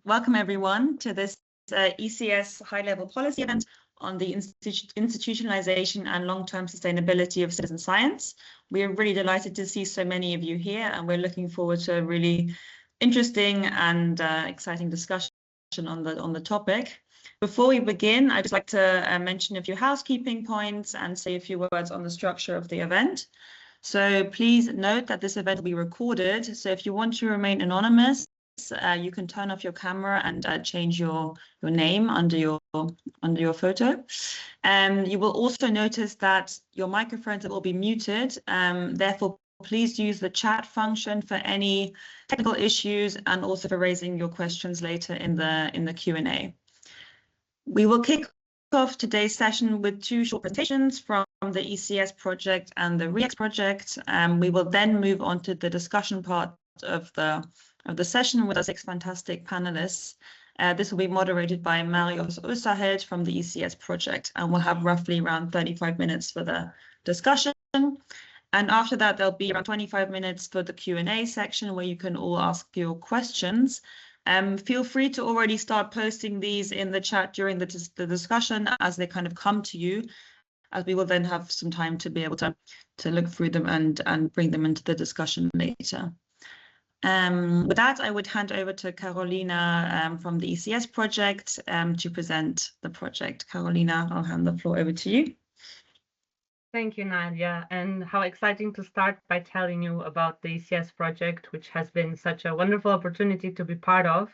Welcome everyone to this ECS High-Level Policy Event on the institutionalization and long-term sustainability of citizen science. We are really delighted to see so many of you here, and we're looking forward to a really interesting and exciting discussion on the topic. Before we begin, I'd just like to mention a few housekeeping points and say a few words on the structure of the event. So please note that this event will be recorded. So if you want to remain anonymous, you can turn off your camera and change your name under your photo. You will also notice that your microphones will be muted. Therefore, please use the chat function for any technical issues and also for raising your questions later in the Q&A. We will kick off today's session with two short presentations from the ECS project and the RIECS project. We will then move on to the discussion part of the session with our 6 fantastic panelists. This will be moderated by Marios Osterheld from the ECS project, and we'll have roughly around 35 minutes for the discussion. And after that, there'll be around 25 minutes for the Q&A section where you can all ask your questions. Feel free to already start posting these in the chat during the discussion as they kind of come to you, as we will then have some time to be able to look through them and bring them into the discussion later. With that, I would hand over to Carolina from the ECS project to present the project. Carolina, I'll hand the floor over to you. Thank you, Nadia, and how exciting to start by telling you about the ECS project, which has been such a wonderful opportunity to be part of.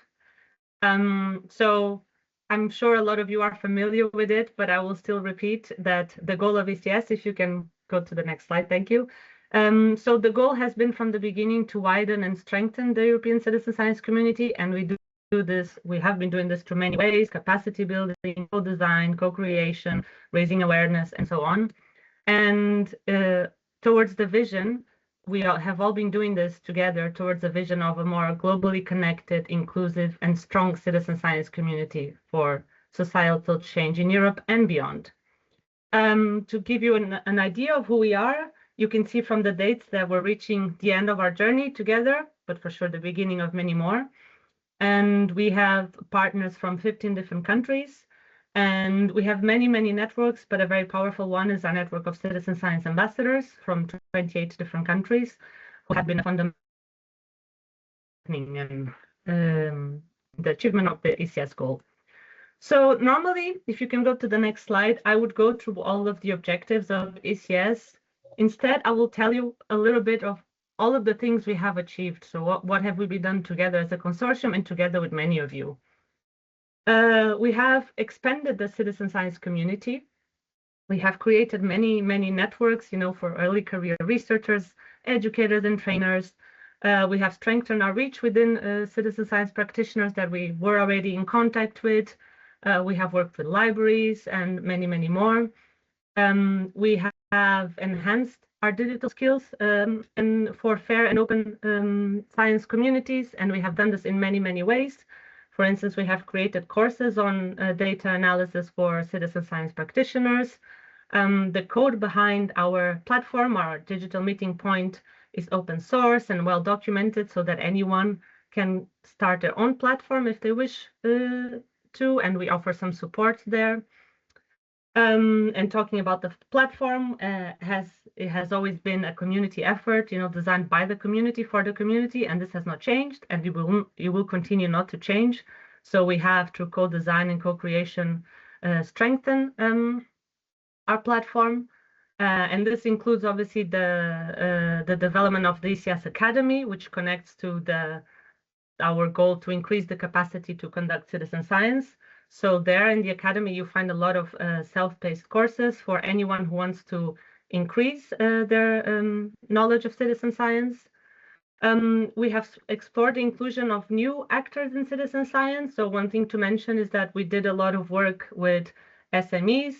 So I'm sure a lot of you are familiar with it, but I will still repeat that the goal of ECS, if you can go to the next slide, thank you. So the goal has been from the beginning to widen and strengthen the European citizen science community, and we have been doing this through many ways: capacity building, co-design, co-creation, raising awareness, and so on. And towards the vision, we have all been doing this together towards a vision of a more globally connected, inclusive, and strong citizen science community for societal change in Europe and beyond. To give you an idea of who we are, you can see from the dates that we're reaching the end of our journey together, but for sure the beginning of many more. And we have partners from 15 different countries, and we have many, many networks, but a very powerful one is our network of citizen science ambassadors from 28 different countries who have been fundamental in the achievement of the ECS goal. So normally, if you can go to the next slide, I would go through all of the objectives of ECS. Instead, I will tell you a little bit of all of the things we have achieved. So what have we been done together as a consortium and together with many of you? We have expanded the citizen science community. We have created many, many networks, for early career researchers, educators, and trainers. We have strengthened our reach within citizen science practitioners that we were already in contact with. We have worked with libraries and many, many more. We have enhanced our digital skills and for fair and open science communities, and we have done this in many, many ways. For instance, we have created courses on data analysis for citizen science practitioners. The code behind our platform, our digital meeting point, is open source and well documented so that anyone can start their own platform if they wish to, and we offer some support there. And talking about the platform, it has always been a community effort, designed by the community for the community, and this has not changed, and it will continue not to change. So we have, through co-design and co-creation, strengthen our platform, and this includes obviously the development of the ECS Academy, which connects to our goal to increase the capacity to conduct citizen science. So there in the Academy, you find a lot of self-paced courses for anyone who wants to increase their knowledge of citizen science. We have explored the inclusion of new actors in citizen science. So one thing to mention is that we did a lot of work with SMEs.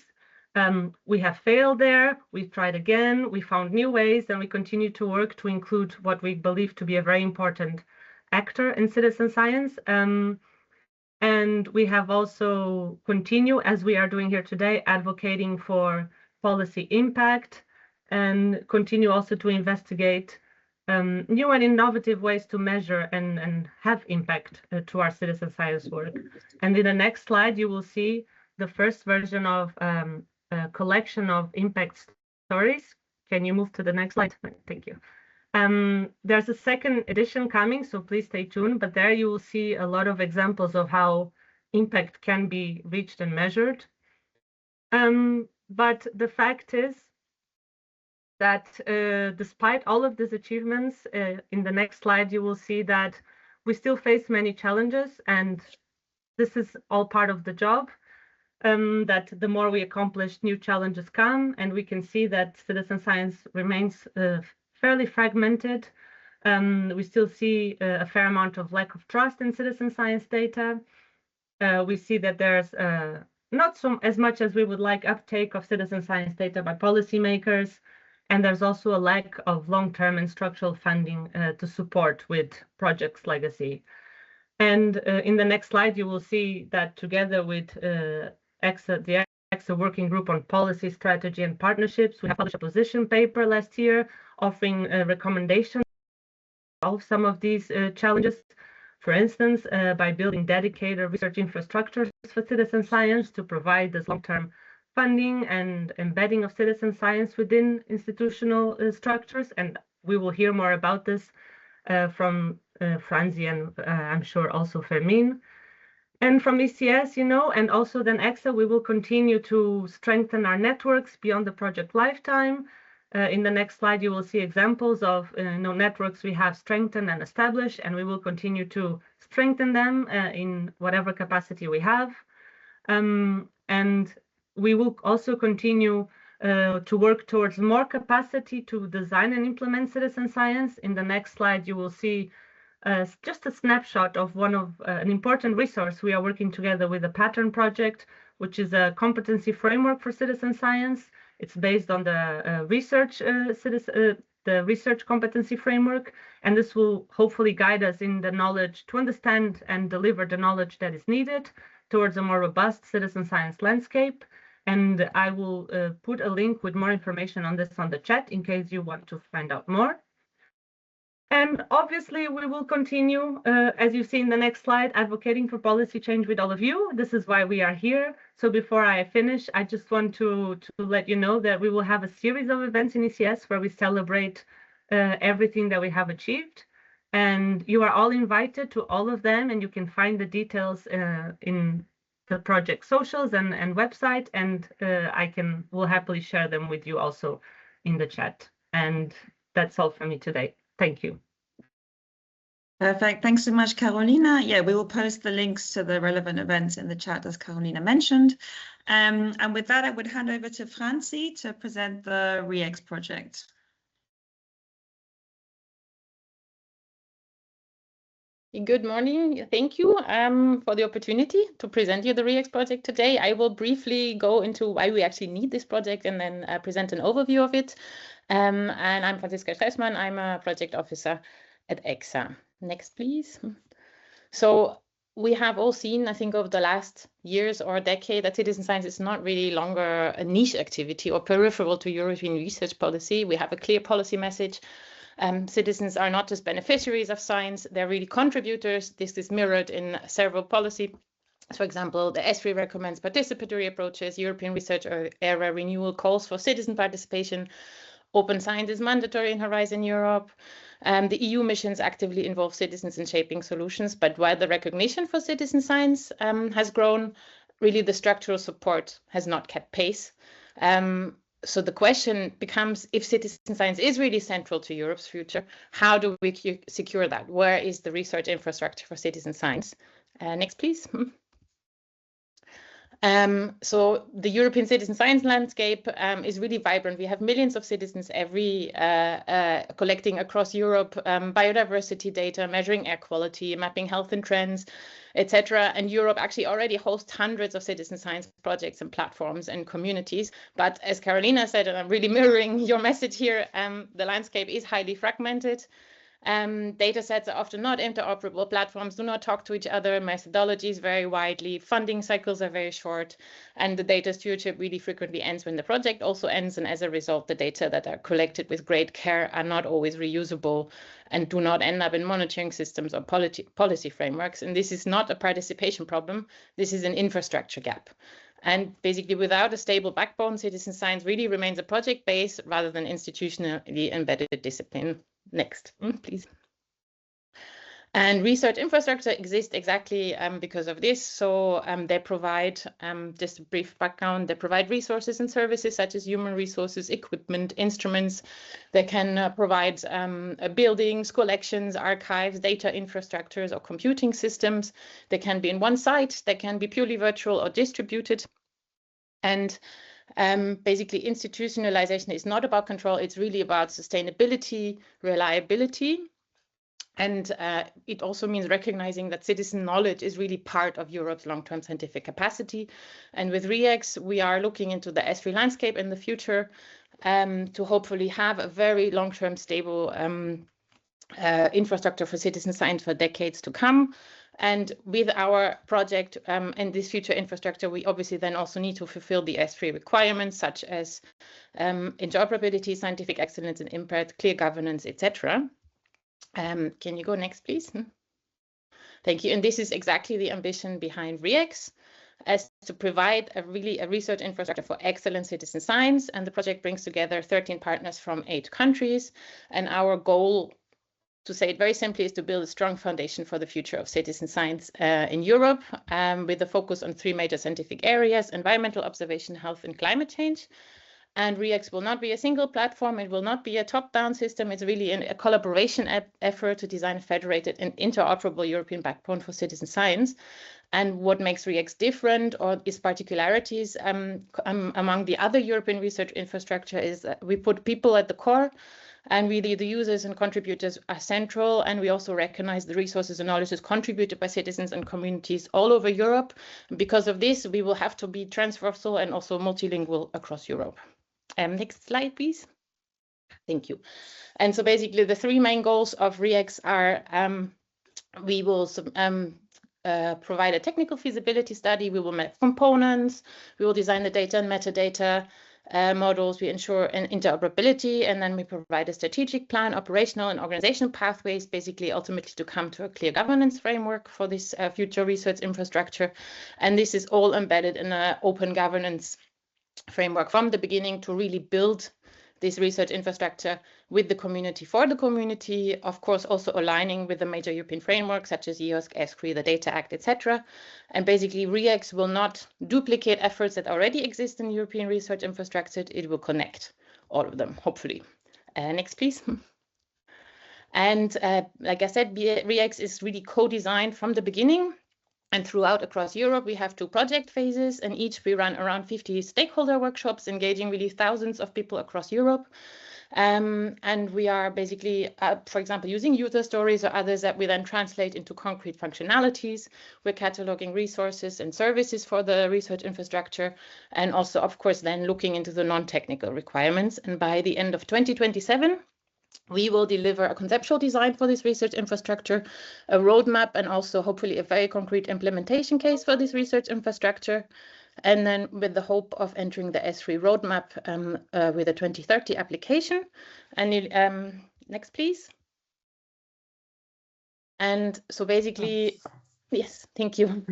We have failed there. We tried again. We found new ways, and we continue to work to include what we believe to be a very important actor in citizen science. And we have also continued, as we are doing here today, advocating for policy impact, and continue also to investigate new and innovative ways to measure and have impact to our citizen science work. And in the next slide, you will see the first version of a collection of impact stories. Can you move to the next slide? Thank you. There's a second edition coming, so please stay tuned. But there you will see a lot of examples of how impact can be reached and measured. But the fact is that despite all of these achievements, in the next slide, you will see that we still face many challenges, and this is all part of the job, that the more we accomplish, new challenges come, and we can see that citizen science remains fairly fragmented. We still see a fair amount of lack of trust in citizen science data. We see that there's not as much as we would like uptake of citizen science data by policymakers. And there's also a lack of long-term and structural funding to support with projects legacy. And in the next slide, you will see that together with the ECSA Working Group on Policy, Strategy and Partnerships, we have published a position paper last year offering recommendations of some of these challenges. For instance, by building dedicated research infrastructures for citizen science to provide this long-term funding and embedding of citizen science within institutional structures. And we will hear more about this from Franzi and I'm sure also Fermin. And from ECS, and also then ECSA, we will continue to strengthen our networks beyond the project lifetime. In the next slide, you will see examples of networks we have strengthened and established, and we will continue to strengthen them in whatever capacity we have. And we will also continue to work towards more capacity to design and implement citizen science. In the next slide, you will see just a snapshot of an important resource we are working together with the Pattern Project, which is a competency framework for citizen science. It's based on the research competency framework, and this will hopefully guide us in the knowledge to understand and deliver the knowledge that is needed towards a more robust citizen science landscape. And I will put a link with more information on this on the chat in case you want to find out more. And obviously, we will continue, as you see in the next slide, advocating for policy change with all of you. This is why we are here. So before I finish, I just want to let you know that we will have a series of events in ECS where we celebrate everything that we have achieved. And you are all invited to all of them, and you can find the details in the project socials and website, and will happily share them with you also in the chat. And that's all from me today. Thank you. Perfect. Thanks so much, Carolina. Yeah, we will post the links to the relevant events in the chat, as Carolina mentioned. And with that, I would hand over to Franzi to present the RIECS project. Good morning. Thank you for the opportunity to present you the RIECS project today. I will briefly go into why we actually need this project and then present an overview of it. And I'm Franziska Stressmann. I'm a project officer at ECSA. Next, please. So we have all seen, I think, over the last years or a decade that citizen science is not really longer a niche activity or peripheral to European research policy. We have a clear policy message. Citizens are not just beneficiaries of science, they're really contributors. This is mirrored in several policy. For example, the ESFRI recommends participatory approaches, European research area renewal calls for citizen participation, open science is mandatory in Horizon Europe. The EU missions actively involve citizens in shaping solutions, but while the recognition for citizen science has grown, really the structural support has not kept pace. So the question becomes, if citizen science is really central to Europe's future, how do we secure that? Where is the research infrastructure for citizen science? Next, please. So the European citizen science landscape is really vibrant. We have millions of citizens collecting across Europe biodiversity data, measuring air quality, mapping health and trends, etc. And Europe actually already hosts hundreds of citizen science projects and platforms and communities. But as Carolina said, and I'm really mirroring your message here, the landscape is highly fragmented. Data sets are often not interoperable. Platforms do not talk to each other. Methodologies vary widely. Funding cycles are very short. And the data stewardship really frequently ends when the project also ends. And as a result, the data that are collected with great care are not always reusable and do not end up in monitoring systems or policy frameworks. And this is not a participation problem. This is an infrastructure gap. And basically, without a stable backbone, citizen science really remains a project base rather than institutionally embedded discipline. Next, please. And research infrastructure exists exactly because of this. So they provide, just a brief background, they provide resources and services such as human resources, equipment, instruments. They can provide buildings, collections, archives, data infrastructures, or computing systems. They can be in one site, they can be purely virtual or distributed. And basically, institutionalization is not about control, it's really about sustainability, reliability. And it also means recognizing that citizen knowledge is really part of Europe's long-term scientific capacity. And with RIECS, we are looking into the S3 landscape in the future to hopefully have a very long-term stable infrastructure for citizen science for decades to come. And with our project and this future infrastructure, we obviously then also need to fulfill the S3 requirements, such as interoperability, scientific excellence and impact, clear governance, etc. Can you go next, please? Thank you. And this is exactly the ambition behind RIECS, as to provide a research infrastructure for excellent citizen science. And the project brings together 13 partners from 8 countries. And our goal, to say it very simply, is to build a strong foundation for the future of citizen science in Europe, with a focus on 3 major scientific areas: environmental observation, health, and climate change. And RIECS will not be a single platform. It will not be a top-down system. It's really a collaboration effort to design a federated and interoperable European backbone for citizen science. And what makes RIECS different, or its particularities among the other European research infrastructure, is that we put people at the core, and really the users and contributors are central. And we also recognize the resources and knowledge is contributed by citizens and communities all over Europe. Because of this, we will have to be transversal and also multilingual across Europe. Next slide, please. Thank you. And so basically the 3 main goals of RIECS are we will provide a technical feasibility study, we will map components, we will design the data and metadata models, we ensure an interoperability, and then we provide a strategic plan, operational and organizational pathways, basically ultimately to come to a clear governance framework for this future research infrastructure. And this is all embedded in an open governance framework from the beginning to really build this research infrastructure with the community, for the community, of course, also aligning with the major European frameworks such as EOSC, ESCRI, the Data Act, etc. And basically, RIECS will not duplicate efforts that already exist in European research infrastructure. It will connect all of them, hopefully. Next, please. And like I said, RIECS is really co-designed from the beginning. And throughout across Europe, we have 2 project phases, and each we run around 50 stakeholder workshops, engaging really thousands of people across Europe. And we are basically, for example, using user stories or others that we then translate into concrete functionalities. We're cataloging resources and services for the research infrastructure, and also, of course, then looking into the non-technical requirements. And by the end of 2027, we will deliver a conceptual design for this research infrastructure, a roadmap, and also hopefully a very concrete implementation case for this research infrastructure. And then with the hope of entering the S3 roadmap with a 2030 application. And next, please. And so basically, yes, thank you.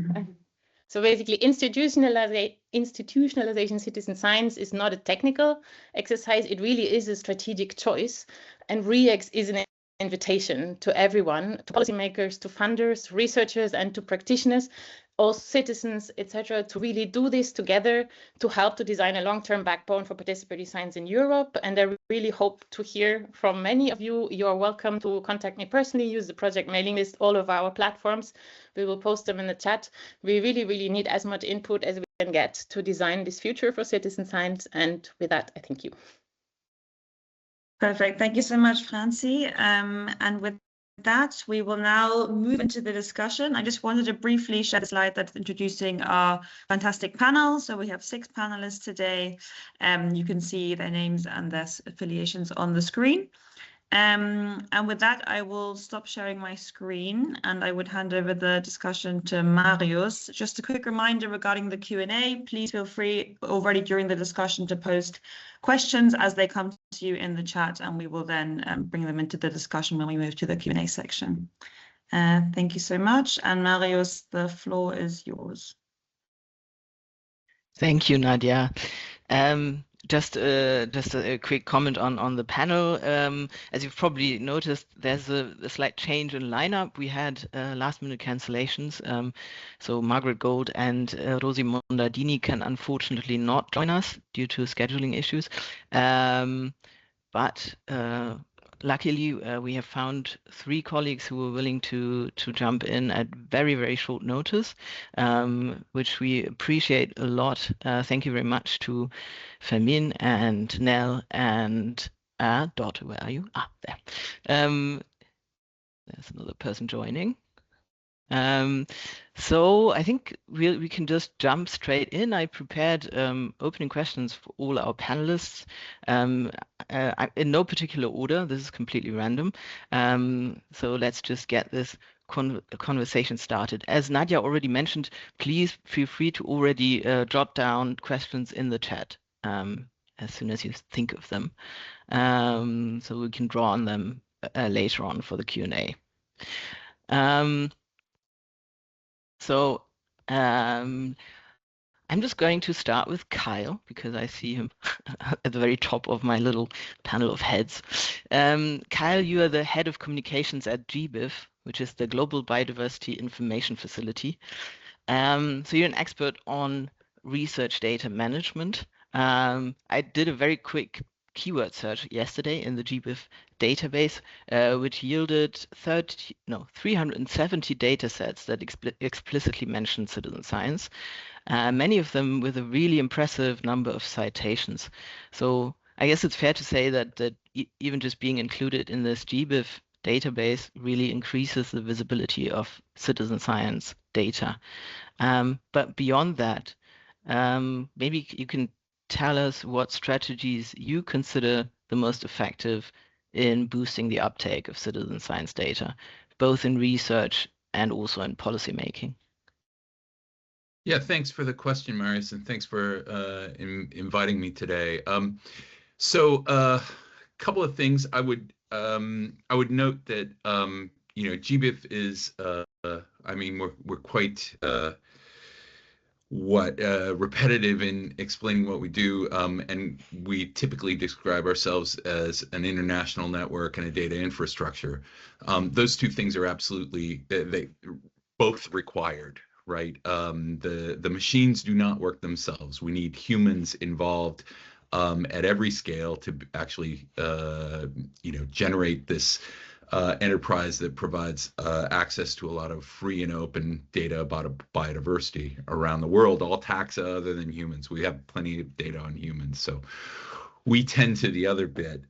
So basically, institutionalization citizen science is not a technical exercise. It really is a strategic choice. And RIECS is an invitation to everyone, to policymakers, to funders, researchers, and to practitioners, all citizens, etc., to really do this together to help to design a long-term backbone for participatory science in Europe. And I really hope to hear from many of you. You are welcome to contact me personally, use the project mailing list, all of our platforms. We will post them in the chat. We really, really need as much input as we can get to design this future for citizen science. And with that, I thank you. Perfect. Thank you so much, Francie. And with that, we will now move into the discussion. I just wanted to briefly share the slide that's introducing our fantastic panel. So we have 6 panelists today. You can see their names and their affiliations on the screen. And with that, I will stop sharing my screen and I would hand over the discussion to Marius. Just a quick reminder regarding the Q&A, please feel free already during the discussion to post questions as they come to you in the chat, and we will then bring them into the discussion when we move to the Q&A section. Thank you so much. And Marius, the floor is yours. Thank you, Nadia. Just a quick comment on the panel. As you've probably noticed, there's a slight change in lineup. We had last-minute cancellations, so Margaret Gold and Rosi Mondardini can unfortunately not join us due to scheduling issues. But luckily, we have found 3 colleagues who were willing to jump in at very, very short notice, which we appreciate a lot. Thank you very much to Fermin and Nell and Dorte. Where are you? There. There's another person joining. So I think we can just jump straight in. I prepared opening questions for all our panelists in no particular order. This is completely random. So let's just get this conversation started. As Nadia already mentioned, please feel free to already jot down questions in the chat as soon as you think of them. So we can draw on them later on for the Q&A. So I'm just going to start with Kyle because I see him at the very top of my little panel of heads. Kyle, you are the head of communications at GBIF, which is the Global Biodiversity Information Facility. So you're an expert on research data management. I did a very quick keyword search yesterday in the GBIF database, which yielded 370 data sets that explicitly mention citizen science, many of them with a really impressive number of citations. So I guess it's fair to say that even just being included in this GBIF database really increases the visibility of citizen science data. But beyond that, maybe you can tell us what strategies you consider the most effective in boosting the uptake of citizen science data, both in research and also in policymaking. Yeah, thanks for the question, Marius, and thanks for inviting me today. So a couple of things I would note that GBIF is I mean we're quite repetitive in explaining what we do, and we typically describe ourselves as an international network and a data infrastructure. Those two things are absolutely they both required, right? The machines do not work themselves. We need humans involved at every scale to actually generate this enterprise that provides access to a lot of free and open data about biodiversity around the world, all taxa other than humans. We have plenty of data on humans, so we tend to the other bit.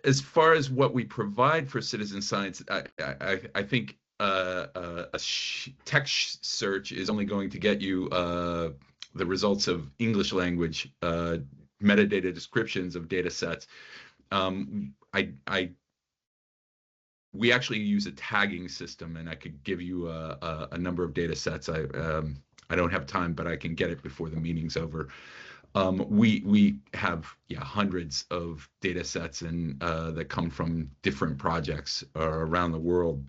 As far as what we provide for citizen science, I think a text search is only going to get you the results of English language metadata descriptions of data sets. We actually use a tagging system, and I could give you a number of data sets. I don't have time, but I can get it before the meeting's over. We have hundreds of data sets and that come from different projects around the world.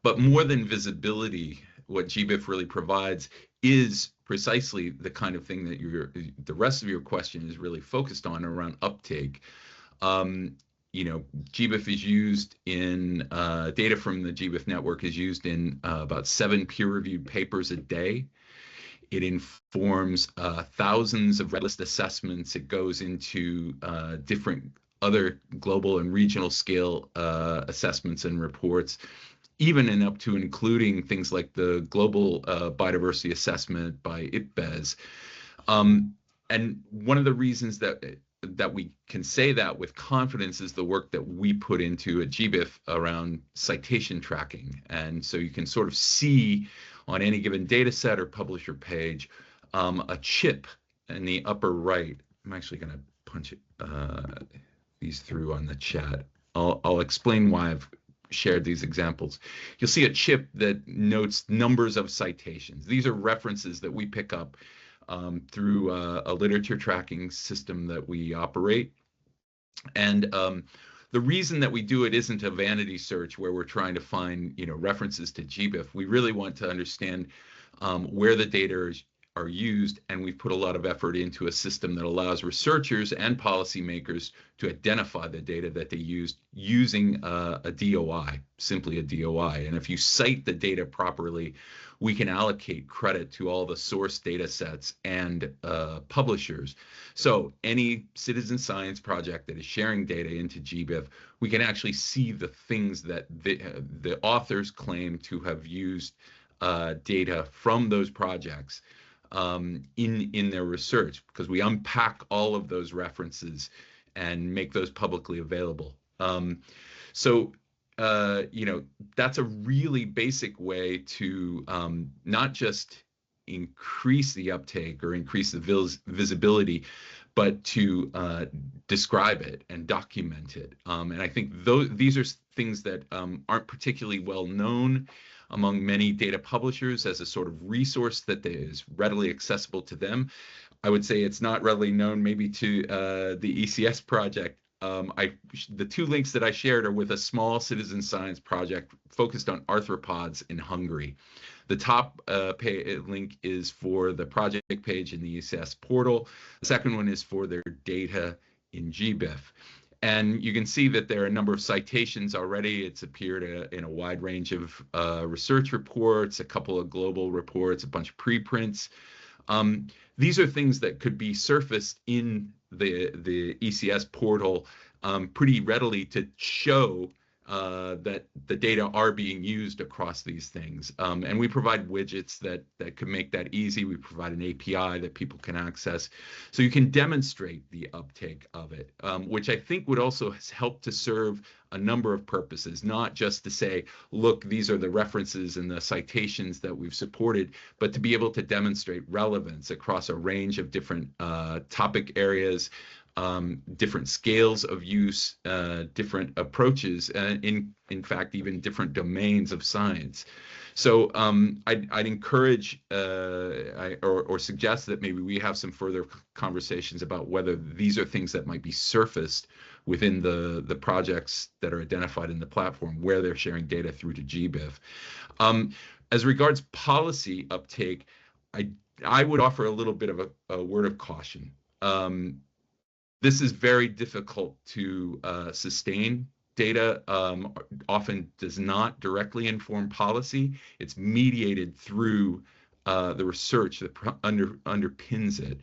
But more than visibility, what GBIF really provides is precisely the kind of thing that the rest of your question is really focused on around uptake. GBIF is used in data from the GBIF network is used in about 7 peer-reviewed papers a day. It informs thousands of red list assessments. It goes into different other global and regional scale assessments and reports, even and up to including things like the Global Biodiversity Assessment by IPBES. And one of the reasons that we can say that with confidence is the work that we put into at GBIF around citation tracking. And so you can sort of see on any given data set or publisher page a chip in the upper right. I'm actually going to punch it. these through on the chat. I'll explain why I've shared these examples. You'll see a chip that notes numbers of citations. These are references that we pick up through a literature tracking system that we operate. And the reason that we do it isn't a vanity search where we're trying to find, references to GBIF. We really want to understand where the data are used, and we've put a lot of effort into a system that allows researchers and policymakers to identify the data that they used using a DOI, simply a DOI. And if you cite the data properly, we can allocate credit to all the source data sets and publishers. So any citizen science project that is sharing data into GBIF, we can actually see the things that the authors claim to have used data from those projects in their research, because we unpack all of those references and make those publicly available. So that's a really basic way to not just increase the uptake or increase the visibility, but to describe it and document it. And I think these are things that aren't particularly well known among many data publishers as a sort of resource that is readily accessible to them. I would say it's not readily known maybe to the ECS project. The two links that I shared are with a small citizen science project focused on arthropods in Hungary. The top link is for the project page in the ECS portal. The second one is for their data in GBIF. And you can see that there are a number of citations already. It's appeared in a wide range of research reports, a couple of global reports, a bunch of preprints. These are things that could be surfaced in the ECS portal pretty readily to show that the data are being used across these things. And we provide widgets that can make that easy. We provide an API that people can access. So you can demonstrate the uptake of it, which I think would also help to serve a number of purposes, not just to say, look, these are the references and the citations that we've supported, but to be able to demonstrate relevance across a range of different topic areas, different scales of use, different approaches, and in fact, even different domains of science. So I'd encourage or suggest that maybe we have some further conversations about whether these are things that might be surfaced within the projects that are identified in the platform where they're sharing data through to GBIF. As regards policy uptake, I would offer a little bit of a word of caution. This is very difficult to sustain. Data often does not directly inform policy. It's mediated through the research that underpins it.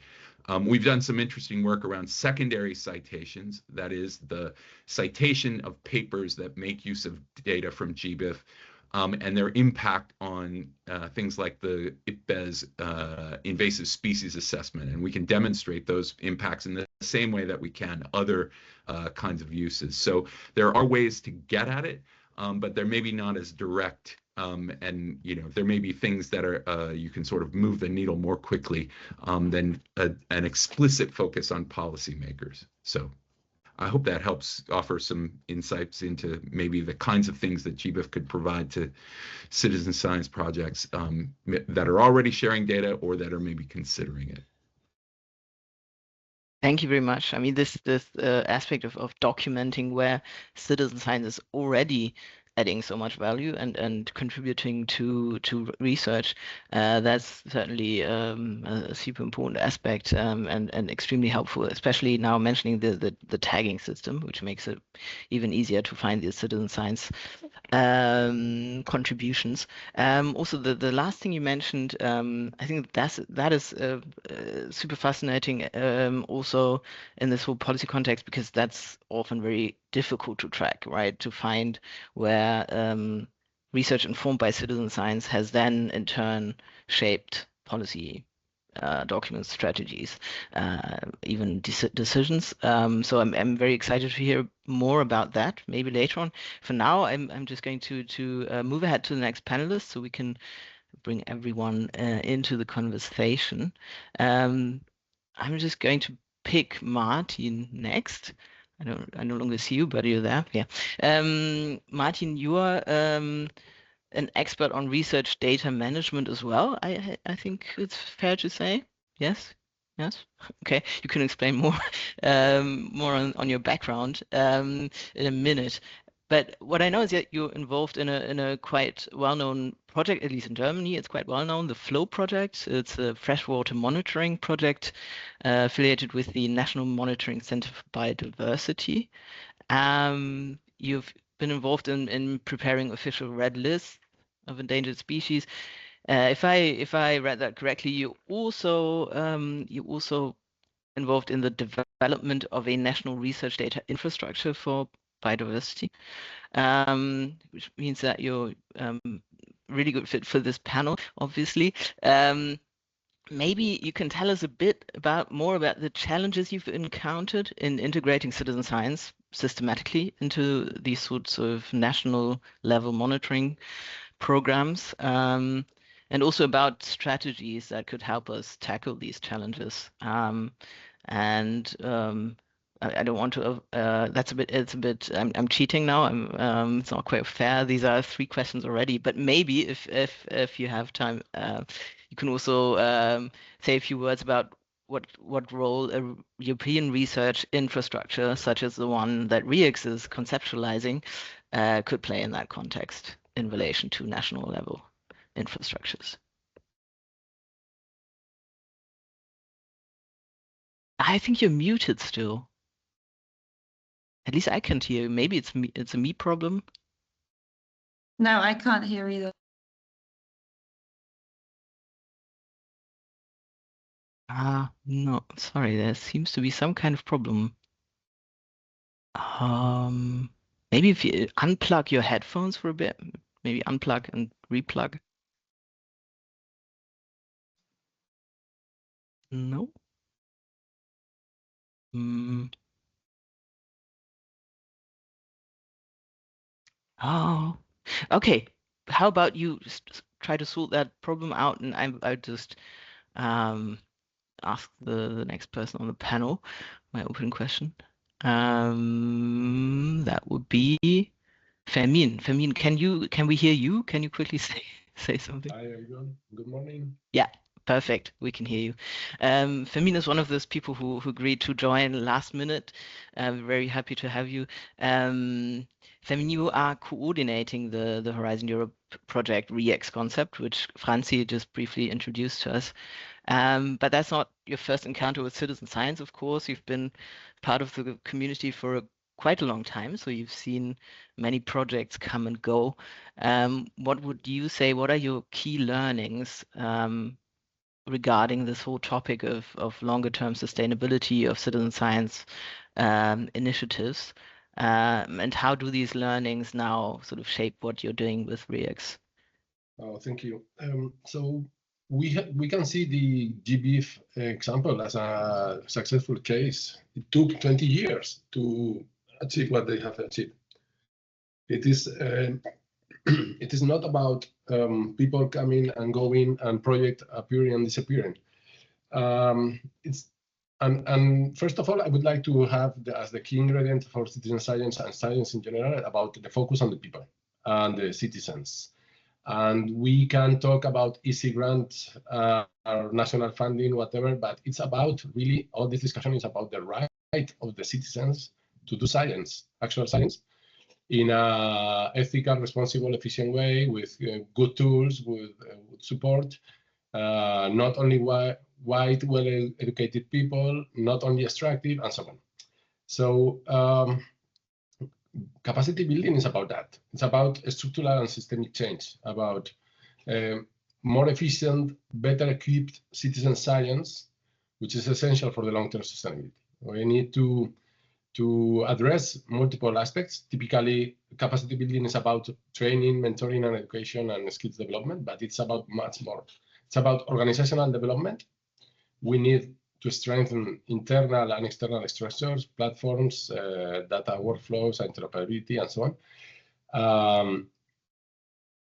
We've done some interesting work around secondary citations, that is the citation of papers that make use of data from GBIF, and their impact on things like the IPBES invasive species assessment. And we can demonstrate those impacts in the same way that we can other kinds of uses. So there are ways to get at it, but they're maybe not as direct. And there may be things that are you can sort of move the needle more quickly than an explicit focus on policymakers. So I hope that helps offer some insights into maybe the kinds of things that GBIF could provide to citizen science projects that are already sharing data or that are maybe considering it. Thank you very much. I mean, this aspect of documenting where citizen science is already adding so much value and contributing to research, that's certainly a super important aspect and extremely helpful, especially now mentioning the tagging system, which makes it even easier to find the citizen science contributions. Also, the last thing you mentioned, I think that is super fascinating. Also in this whole policy context, because that's often very difficult to track, right? To find where research informed by citizen science has then in turn shaped policy documents, strategies, even decisions. So I'm very excited to hear more about that, maybe later on. For now, I'm just going to move ahead to the next panelist so we can bring everyone into the conversation. I'm just going to pick Martin next. I no longer see you, but you're there. Yeah. Martin, you are an expert on research data management as well. I think it's fair to say. Yes. Yes. Okay. You can explain more more on your background in a minute. But what I know is that you're involved in a quite well-known project, at least in Germany. It's quite well-known, the FLOW project. It's a freshwater monitoring project affiliated with the National Monitoring Center for Biodiversity. You've been involved in preparing official red lists of endangered species. If I read that correctly, you also involved in the development of a national research data infrastructure for biodiversity, which means that you're really good fit for this panel, obviously. Maybe you can tell us a bit more about the challenges you've encountered in integrating citizen science systematically into these sorts of national level monitoring programs, and also about strategies that could help us tackle these challenges. I don't want to. I'm cheating now. It's not quite fair. These are 3 questions already. But maybe if you have time, you can also say a few words about what role a European research infrastructure, such as the one that RIECS is conceptualizing, could play in that context in relation to national level infrastructures. I think you're muted still. At least I can't hear you. Maybe it's a me problem. No, I can't hear either. No, sorry, there seems to be some kind of problem. Maybe if you unplug your headphones for a bit, maybe unplug and replug. No. Oh, okay. How about you try to sort that problem out, and I just ask the next person on the panel my opening question. That would be Fermin. Fermin, can we hear you? Can you quickly say something? Hi everyone. Good morning. Yeah. Perfect. We can hear you. Fermin is one of those people who agreed to join last minute. Very happy to have you. Fermin, you are coordinating the Horizon Europe project RIECS concept, which Franzi just briefly introduced to us. But that's not your first encounter with citizen science, of course. You've been part of the community for quite a long time, so you've seen many projects come and go. What would you say, what are your key learnings regarding this whole topic of longer term sustainability of citizen science initiatives, and how do these learnings now sort of shape what you're doing with RIECS? Oh, thank you. So we can see the GBIF example as a successful case. It took 20 years to achieve what they have achieved. It is it is not about people coming and going and project appearing and disappearing. And first of all, I would like to have as the key ingredient for citizen science and science in general about the focus on the people and the citizens. And we can talk about EC grants, or national funding, whatever, but it's about really, all this discussion is about the right of the citizens to do science, actual science, in an ethical, responsible, efficient way with good tools, with support, not only white, well-educated people, not only extractive, and so on. So capacity building is about that. It's about structural and systemic change, about more efficient, better equipped citizen science, which is essential for the long-term sustainability. We need to address multiple aspects. Typically, capacity building is about training, mentoring, and education and skills development, but it's about much more. It's about organizational development. We need to strengthen internal and external structures, platforms, data workflows, interoperability, and so on.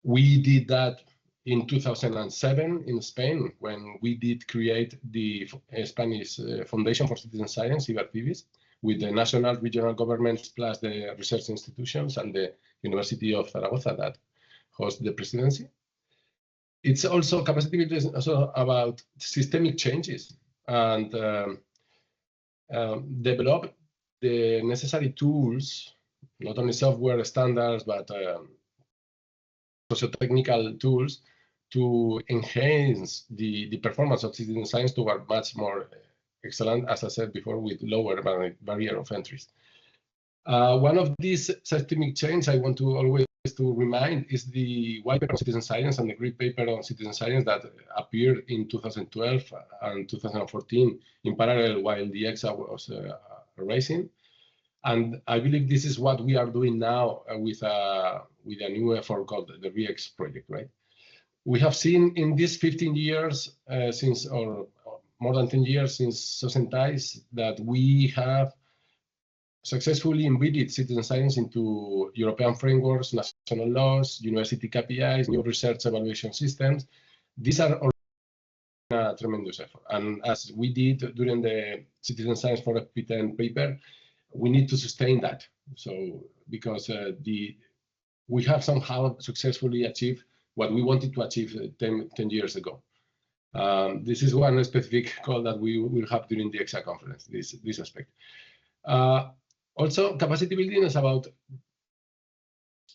We did that in 2007 in Spain when we did create the Spanish Foundation for Citizen Science, IBERCIVIS, with the national, regional governments, plus the research institutions and the University of Zaragoza that hosts the presidency. It's also capacity building is also about systemic changes and develop the necessary tools, not only software standards, but socio-technical tools to enhance the performance of citizen science toward much more excellent, as I said before, with lower barrier of entries. One of these systemic changes I want to always remind is the white paper on citizen science and the green paper on citizen science that appeared in 2012 and 2014 in parallel while the ECSA was raising. And I believe this is what we are doing now with a new effort called the RIECS project, right? We have seen in these 15 years or more than 10 years since SOCIENTICE that we have successfully embedded citizen science into European frameworks, national laws, university KPIs, new research evaluation systems. These are a tremendous effort. And as we did during the Citizen Science for FP10 paper, we need to sustain that. So because we have somehow successfully achieved what we wanted to achieve 10 years ago. This is one specific call that we will have during the ECSA conference, this aspect. Also, capacity building is about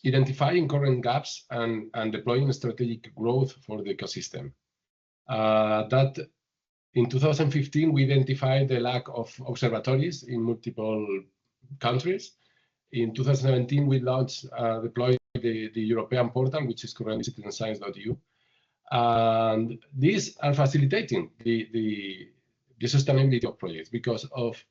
identifying current gaps and deploying strategic growth for the ecosystem. That in 2015, we identified the lack of observatories in multiple countries. In 2017, we deployed the European portal, which is currently citizenscience.eu. And these are facilitating the sustainability of projects because of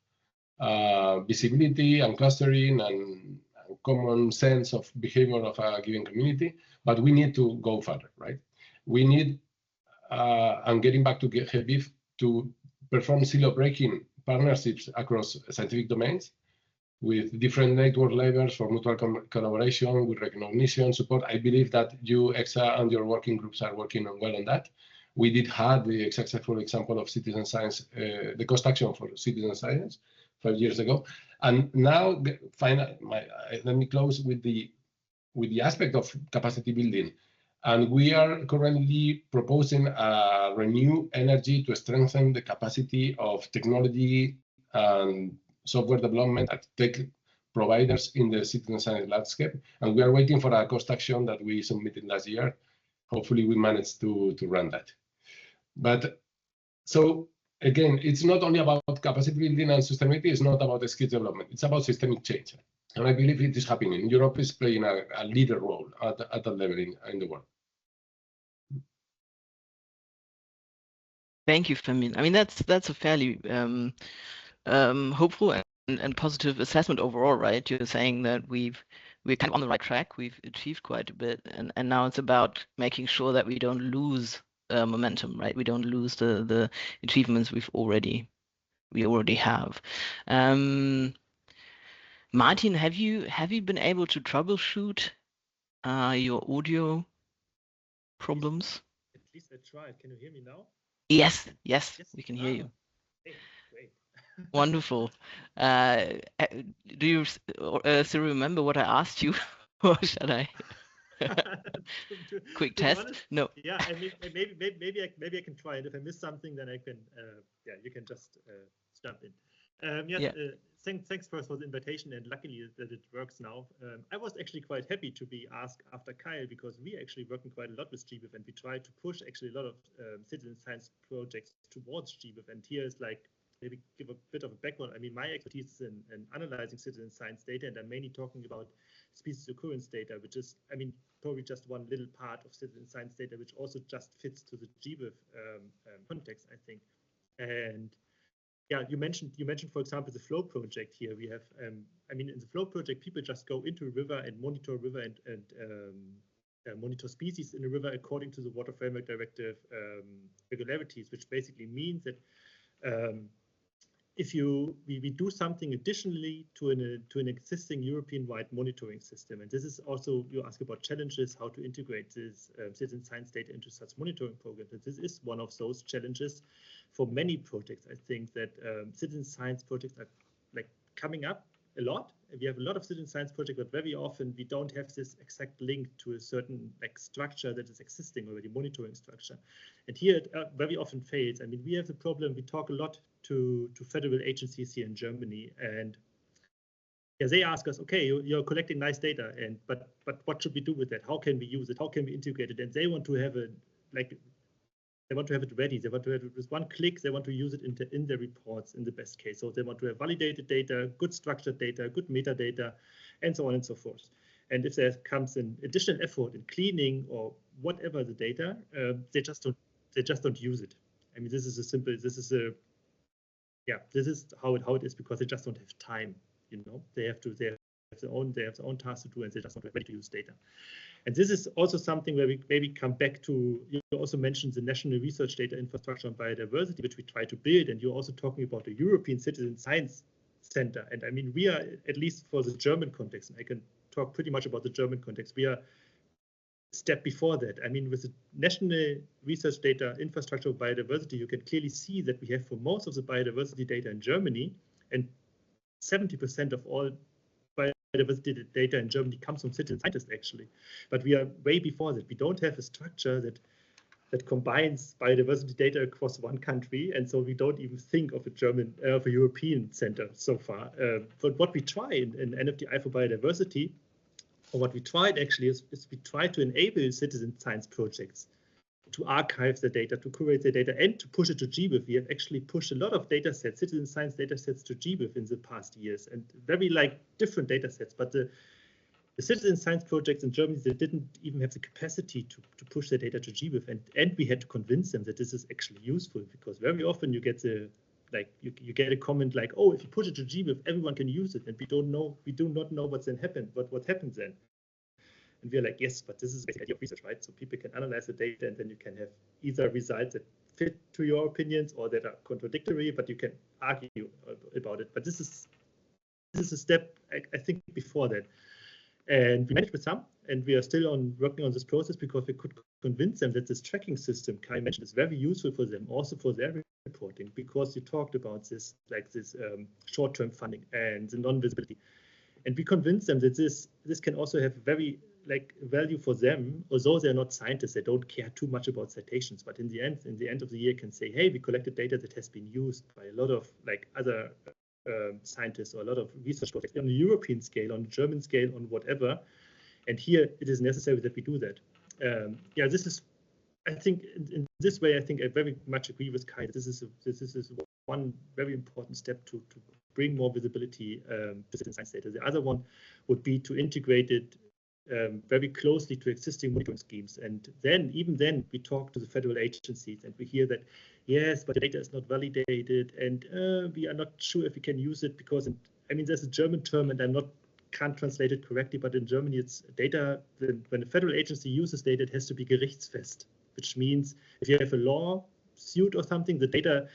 visibility and clustering and common sense of behavior of a given community. But we need to go further, right? We need, and getting back to GBIF, to perform silo-breaking partnerships across scientific domains with different network levels for mutual collaboration, with recognition, support. I believe that you, ECSA, and your working groups are working well on that. We did have the successful example of citizen science, the cost action for citizen science 5 years ago. And now, let me close with the aspect of capacity building. And we are currently proposing a renewed energy to strengthen the capacity of technology and software development at tech providers in the citizen science landscape. And we are waiting for a cost action that we submitted last year. Hopefully we managed to run that. But so again, it's not only about capacity building and sustainability, it's not about the skill development, it's about systemic change. And I believe it is happening. Europe is playing a leader role at that level in the world. Thank you, Fermin. I mean, that's a fairly hopeful and positive assessment overall, right? You're saying that we're kind of on the right track. We've achieved quite a bit, and now it's about making sure that we don't lose momentum, right? We don't lose the achievements we already have. Martin, have you been able to troubleshoot your audio problems? At least I tried. Can you hear me now? Yes, we can hear you. Hey, great. Wonderful. Do you still remember what I asked you, or shall I? Quick test? Honest, no. Yeah, maybe I can try it. If I miss something, then I can. You can just jump in. Thanks first for the invitation, and luckily that it works now. I was actually quite happy to be asked after Kyle, because we actually working quite a lot with GBIF, and we try to push actually a lot of citizen science projects towards GBIF. And here is like, maybe give a bit of a background. I mean, my expertise is in analyzing citizen science data, and I'm mainly talking about species occurrence data, which is, I mean, probably just one little part of citizen science data, which also just fits to the GBIF context, I think. And yeah, you mentioned, for example, the Flow project here. We have, I mean, in the Flow project, people just go into a river and monitor a river and monitor species in a river according to the Water Framework Directive regularities, which basically means that if we do something additionally to an existing European-wide monitoring system, and this is also, you ask about challenges, how to integrate this citizen science data into such monitoring programs. And this is one of those challenges for many projects. I think that citizen science projects are like coming up a lot. We have a lot of citizen science projects, but very often we don't have this exact link to a certain like structure that is existing already, monitoring structure. And here it very often fails. I mean, we have the problem, we talk a lot to federal agencies here in Germany, and yeah, they ask us, okay, you're collecting nice data, and but what should we do with that? How can we use it? How can we integrate it? And they want to have a they want to have it ready. They want to have it with one click. They want to use it in their reports in the best case. So they want to have validated data, good structured data, good metadata, and so on and so forth. And if there comes an additional effort in cleaning or whatever the data, they just don't use it. I mean, this is how it is, because they just don't have time. You know, they have their own tasks to do, and they just not ready to use data. And this is also something where we maybe come back to, you also mentioned the National Research Data Infrastructure on Biodiversity, which we try to build, and you're also talking about the European Citizen Science Center. And I mean, we are, at least for the German context, and I can talk pretty much about the German context, we are a step before that. I mean, with the National Research Data Infrastructure of Biodiversity, you can clearly see that we have for most of the biodiversity data in Germany, and 70% of all biodiversity data in Germany comes from citizen scientists, actually. But we are way before that. We don't have a structure that combines biodiversity data across one country, and so we don't even think of a European center so far. But what we try in NFDI for biodiversity, or what we tried actually, is we try to enable citizen science projects to archive the data, to curate the data, and to push it to GBIF. We have actually pushed a lot of data sets, citizen science data sets, to GBIF in the past years, and very different data sets. But the citizen science projects in Germany, they didn't even have the capacity to push their data to GBIF, and we had to convince them that this is actually useful, because very often you get you get a comment like, oh, if you push it to GBIF, everyone can use it, and we do not know what happens then. And we're like, yes, but this is the idea of research, right? So people can analyze the data, and then you can have either results that fit to your opinions or that are contradictory, but you can argue about it. But this is a step, I think, before that. And we managed with some, and we are still working on this process, because we could convince them that this tracking system Kai mentioned is very useful for them, also for their reporting, because you talked about this, short-term funding and the non-visibility. And we convinced them that this can also have very value for them, although they're not scientists, they don't care too much about citations. But in the end of the year, can say, hey, we collected data that has been used by a lot of other scientists, or a lot of research projects on the European scale, on the German scale, on whatever. And here it is necessary that we do that. Yeah, this is, I think, in this way, I think I very much agree with Kai. This is one very important step to bring more visibility to citizen science data. The other one would be to integrate it very closely to existing monitoring schemes. And then, even then, we talk to the federal agencies, and we hear that, yes, but the data is not validated, and we are not sure if we can use it, because, I mean, there's a German term, and can't translate it correctly, but in Germany it's data, when a federal agency uses data, it has to be gerichtsfest, which means if you have a lawsuit or something, the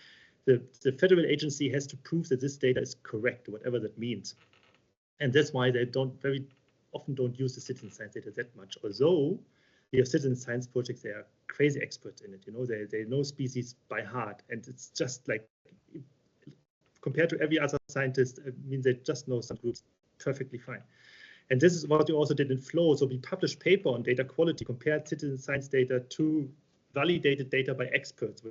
federal agency has to prove that this data is correct, whatever that means. And that's why they very often don't use the citizen science data that much. Although we have citizen science projects, they are crazy experts in it. You know, they know species by heart, and it's just compared to every other scientist, I mean, they just know some groups perfectly fine. And this is what we also did in Flow. So we published paper on data quality, compared citizen science data to validated data by experts.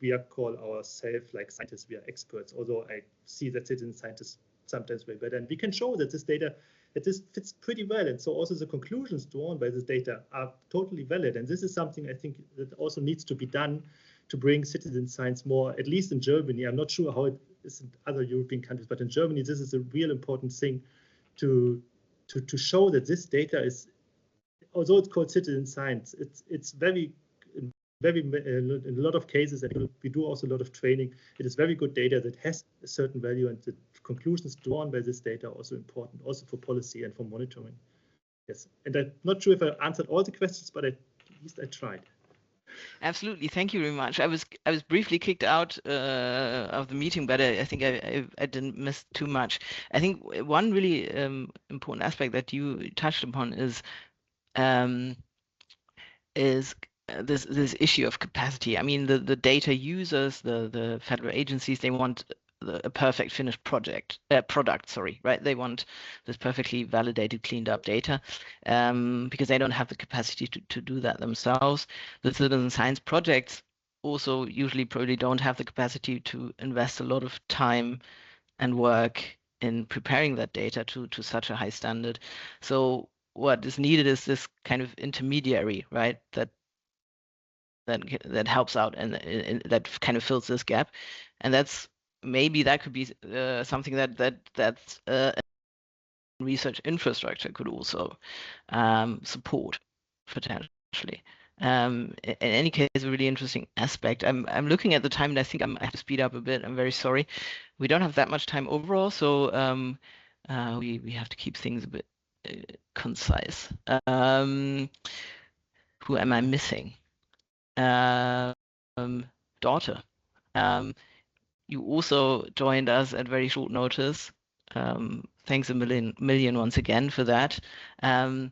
We call ourselves scientists, we are experts, although I see that citizen scientists sometimes way better. And we can show that this data, that this fits pretty well. And so also the conclusions drawn by this data are totally valid. And this is something I think that also needs to be done to bring citizen science more, at least in Germany. I'm not sure how it is in other European countries, but in Germany, this is a real important thing to show that this data is, although it's called citizen science, it's very in a lot of cases, and we do also a lot of training, it is very good data that has a certain value, and the conclusions drawn by this data are also important, also for policy and for monitoring. Yes, and I'm not sure if I answered all the questions, but at least I tried. Absolutely, thank you very much. I was briefly kicked out of the meeting, but I think I didn't miss too much. I think one really important aspect that you touched upon is this issue of capacity. I mean, the data users, the federal agencies, they want a perfect finished product, sorry, right? They want this perfectly validated, cleaned up data because they don't have the capacity to do that themselves. The citizen science projects also usually probably don't have the capacity to invest a lot of time and work in preparing that data to such a high standard. So what is needed is this kind of intermediary, right? That helps out and that kind of fills this gap, and maybe that could be something that research infrastructure could also support potentially. In any case, a really interesting aspect. I'm looking at the time, and I think I have to speed up a bit. I'm very sorry. We don't have that much time overall, so we have to keep things a bit concise. Who am I missing? Dorte. You also joined us at very short notice. Thanks a million once again for that. I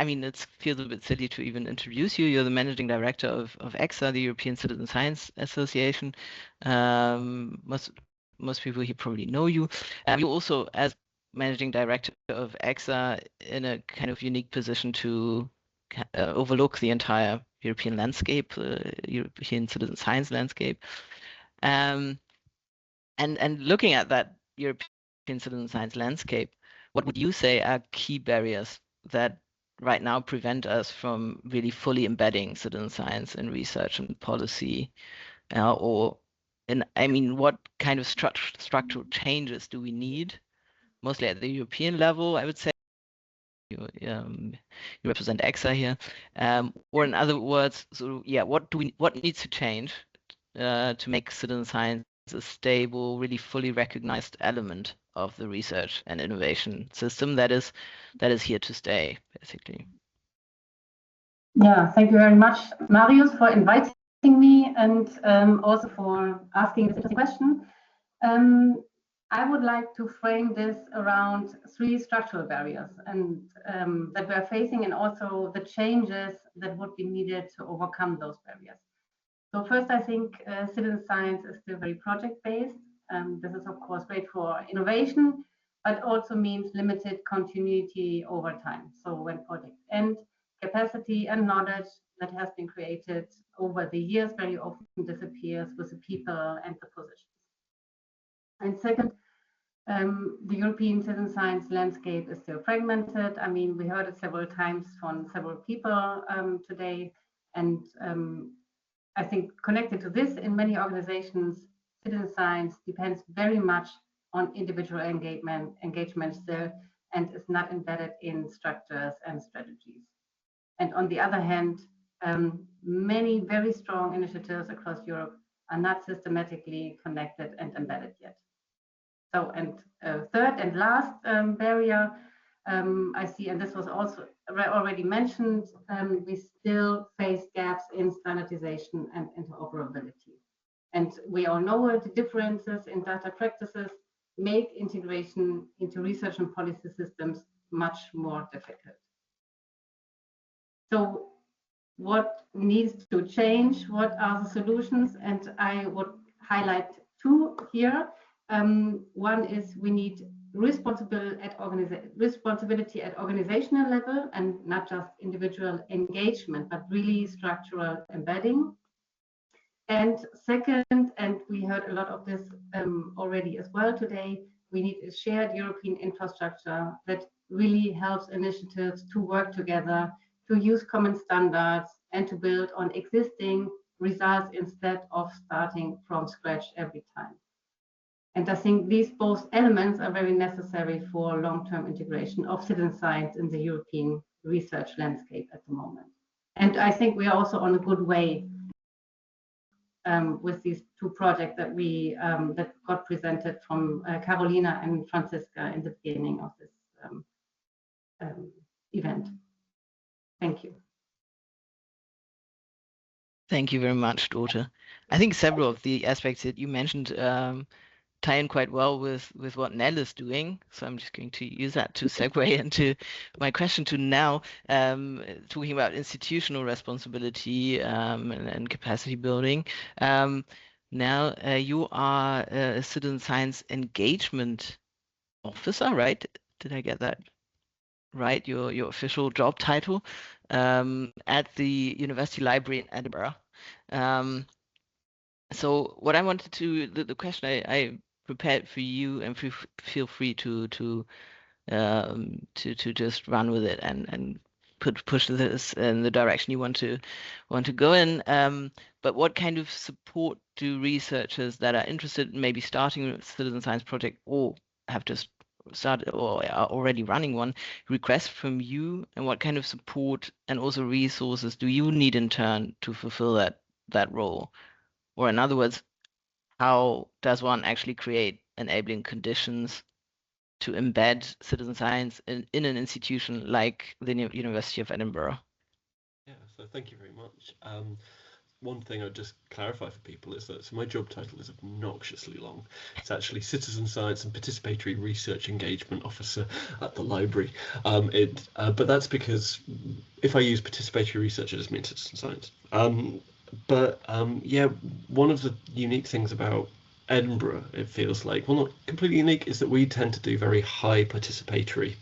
mean, it feels a bit silly to even introduce you. You're the managing director of ECSA, the European Citizen Science Association. Most people here probably know you. You also, as managing director of ECSA, in a kind of unique position to overlook the entire European landscape, European citizen science landscape. And looking at that European citizen science landscape, what would you say are key barriers that right now prevent us from really fully embedding citizen science in research and policy? I mean, what kind of structural changes do we need? Mostly at the European level, I would say. You represent ECSA here, or in other words, so yeah, what needs to change to make citizen science a stable, really fully recognized element of the research and innovation system that is here to stay, basically? Yeah, thank you very much, Marius, for inviting me and also for asking this question. I would like to frame this around 3 structural barriers and that we're facing, and also the changes that would be needed to overcome those barriers. So first, I think citizen science is still very project-based. This is, of course, great for innovation, but also means limited continuity over time. So when projects end, capacity and knowledge that has been created over the years very often disappears with the people and the positions. And second, the European citizen science landscape is still fragmented. I mean, we heard it several times from several people today. And I think connected to this, in many organizations, citizen science depends very much on individual engagement still, and is not embedded in structures and strategies. And on the other hand, many very strong initiatives across Europe are not systematically connected and embedded yet. So, and third and last barrier I see, and this was also already mentioned, we still face gaps in standardization and interoperability. And we all know it, the differences in data practices make integration into research and policy systems much more difficult. So what needs to change? What are the solutions? And I would highlight 2 here. One is we need responsibility at organizational level, and not just individual engagement, but really structural embedding. And second, and we heard a lot of this already as well today, we need a shared European infrastructure that really helps initiatives to work together, to use common standards, and to build on existing results instead of starting from scratch every time. And I think these both elements are very necessary for long-term integration of citizen science in the European research landscape at the moment. And I think we are also on a good way with these 2 projects that we that got presented from Carolina and Franziska in the beginning of this event. Thank you. Thank you very much, Dorte. I think several of the aspects that you mentioned tie in quite well with what Nell is doing. So I'm just going to use that to segue into my question to now, talking about institutional responsibility and capacity building. Now, you are a citizen science engagement officer, right? Did I get that right? Your official job title at the University Library in Edinburgh. So what I wanted to, the question I prepared for you, and feel free to just run with it and push this in the direction you want to go in. But what kind of support do researchers that are interested in maybe starting a citizen science project or have just started or are already running one request from you, and what kind of support and also resources do you need in turn to fulfill that role? Or in other words, how does one actually create enabling conditions to embed citizen science in an institution like the University of Edinburgh? Yeah, so thank you very much. One thing I'd just clarify for people is that my job title is obnoxiously long. It's actually Citizen Science and Participatory Research Engagement Officer at the library. But that's because if I use participatory research, it just means citizen science. Yeah, one of the unique things about Edinburgh, it feels like, well, not completely unique, is that we tend to do very high participatory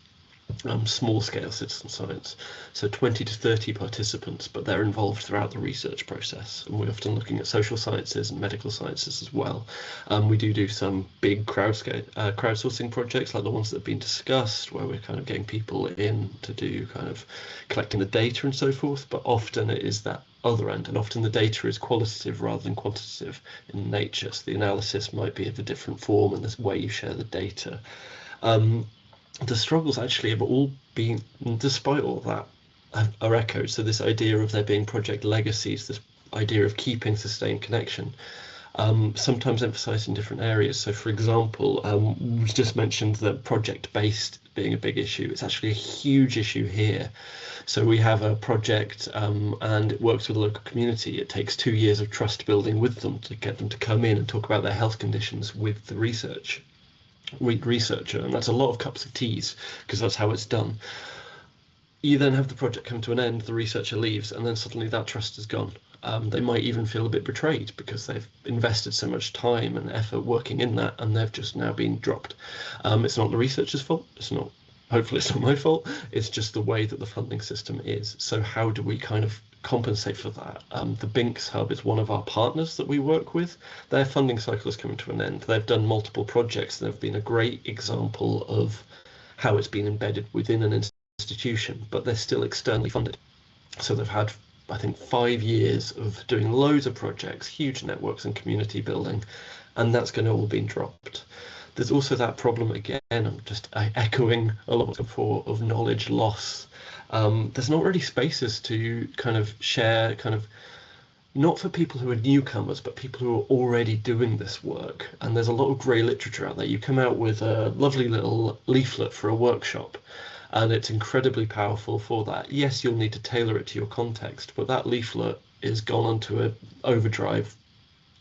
small-scale citizen science, so 20 to 30 participants, but they're involved throughout the research process, and we're often looking at social sciences and medical sciences as well. We do some big crowdsourcing projects like the ones that have been discussed, where we're kind of getting people in to do kind of collecting the data and so forth, but often it is that other end, and often the data is qualitative rather than quantitative in nature, so the analysis might be of a different form and this way you share the data. The struggles actually have all been, despite all that, are echoed. So this idea of there being project legacies, this idea of keeping sustained connection, sometimes emphasized in different areas. So for example, we just mentioned that project-based being a big issue. It's actually a huge issue here. So we have a project and it works with a local community. It takes 2 years of trust building with them to get them to come in and talk about their health conditions with the researcher, and that's a lot of cups of teas because that's how it's done. You then have the project come to an end, the researcher leaves, and then suddenly that trust is gone. They might even feel a bit betrayed because they've invested so much time and effort working in that, and they've just now been dropped. It's not the researcher's fault. Hopefully it's not my fault. It's just the way that the funding system is. So how do we kind of compensate for that? The Binks Hub is one of our partners that we work with. Their funding cycle is coming to an end. They've done multiple projects. They've been a great example of how it's been embedded within an institution, but they're still externally funded. So they've had, I think, 5 years of doing loads of projects, huge networks and community building, and that's going to all been dropped. There's also that problem again, I'm just echoing a lot before, of knowledge loss. There's not really spaces to kind of share, not for people who are newcomers, but people who are already doing this work. And there's a lot of grey literature out there. You come out with a lovely little leaflet for a workshop, and it's incredibly powerful for that. Yes, you'll need to tailor it to your context, but that leaflet is gone onto an overdrive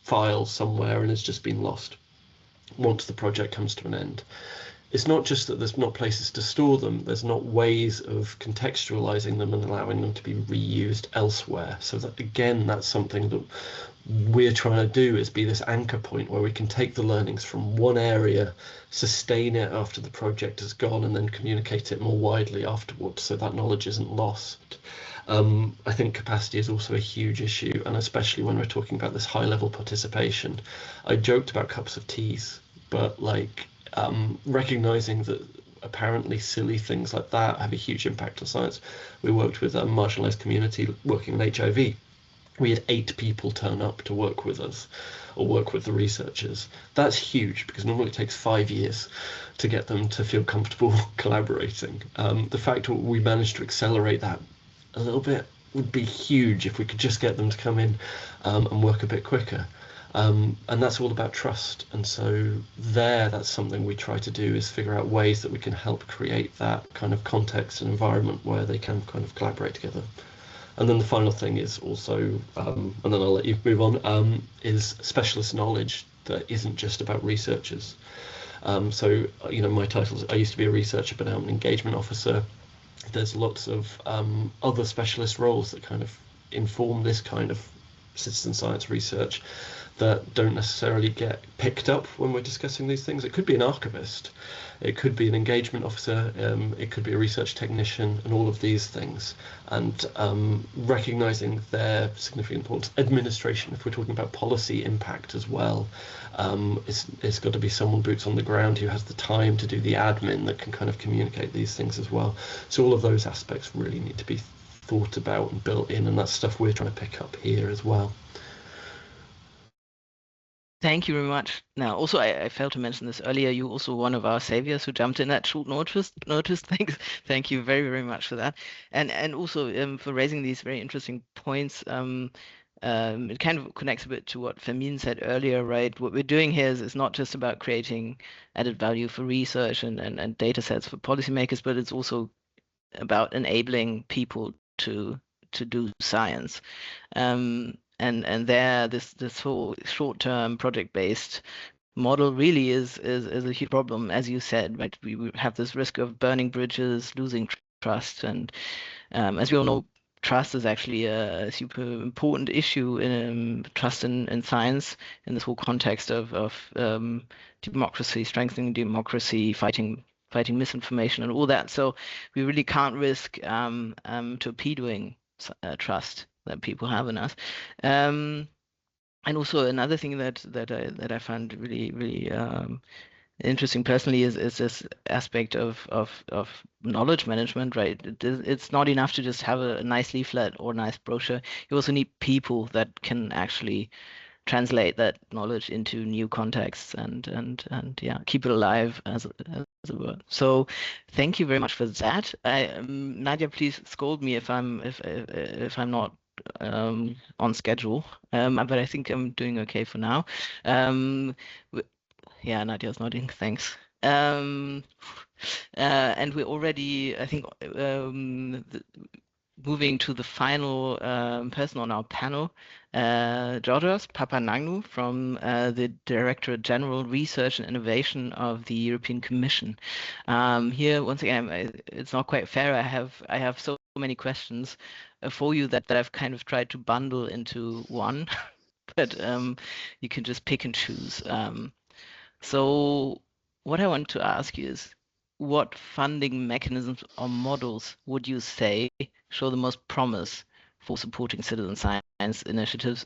file somewhere and has just been lost once the project comes to an end. It's not just that there's not places to store them, there's not ways of contextualizing them and allowing them to be reused elsewhere. So that, again, that's something that we're trying to do, is be this anchor point where we can take the learnings from one area, sustain it after the project has gone, and then communicate it more widely afterwards so that knowledge isn't lost. I think capacity is also a huge issue, and especially when we're talking about this high-level participation. I joked about cups of teas, but recognizing that apparently silly things like that have a huge impact on science. We worked with a marginalized community working on HIV. We had 8 people turn up to work with us or work with the researchers. That's huge because normally it takes 5 years to get them to feel comfortable collaborating. The fact that we managed to accelerate that a little bit would be huge if we could just get them to come in and work a bit quicker. And that's all about trust. And so that's something we try to do, is figure out ways that we can help create that kind of context and environment where they can kind of collaborate together. And then the final thing is also, and then I'll let you move on, is specialist knowledge that isn't just about researchers. So, my title is, I used to be a researcher, but now I'm an engagement officer. There's lots of other specialist roles that kind of inform this kind of citizen science research that don't necessarily get picked up when we're discussing these things. It could be an archivist, it could be an engagement officer, it could be a research technician, and all of these things. And recognizing their significant importance. Administration, if we're talking about policy impact as well, it's got to be someone boots on the ground who has the time to do the admin that can kind of communicate these things as well. So all of those aspects really need to be thought about and built in, and that's stuff we're trying to pick up here as well. Thank you very much. Now, also, I failed to mention this earlier. You also one of our saviors who jumped in at short notice. Thanks. Thank you very, very much for that. And also for raising these very interesting points. It kind of connects a bit to what Fermin said earlier, right? What we're doing here is not just about creating added value for research and data sets for policymakers, but it's also about enabling people to do science. And there, this whole short-term project-based model really is a huge problem, as you said, right? We have this risk of burning bridges, losing trust, and as we all know, trust is actually a super important issue in trust in science in this whole context of democracy, strengthening democracy, fighting misinformation, and all that. So we really can't risk torpedoing trust that people have in us. And also another thing that I found really interesting personally is this aspect of knowledge management, right? It's not enough to just have a nice leaflet or a nice brochure. You also need people that can actually translate that knowledge into new contexts and yeah, keep it alive as it were. So thank you very much for that. Nadia, please scold me if I'm not on schedule, but I think I'm doing okay for now. Yeah, Nadia's nodding, thanks. And we're already, I think, moving to the final person on our panel, Georgios Papanagnou from the Directorate General Research and Innovation of the European Commission. Here, once again, it's not quite fair. I have so many questions for you that I've kind of tried to bundle into one, but you can just pick and choose. So what I want to ask you is, what funding mechanisms or models would you say show the most promise for supporting citizen science initiatives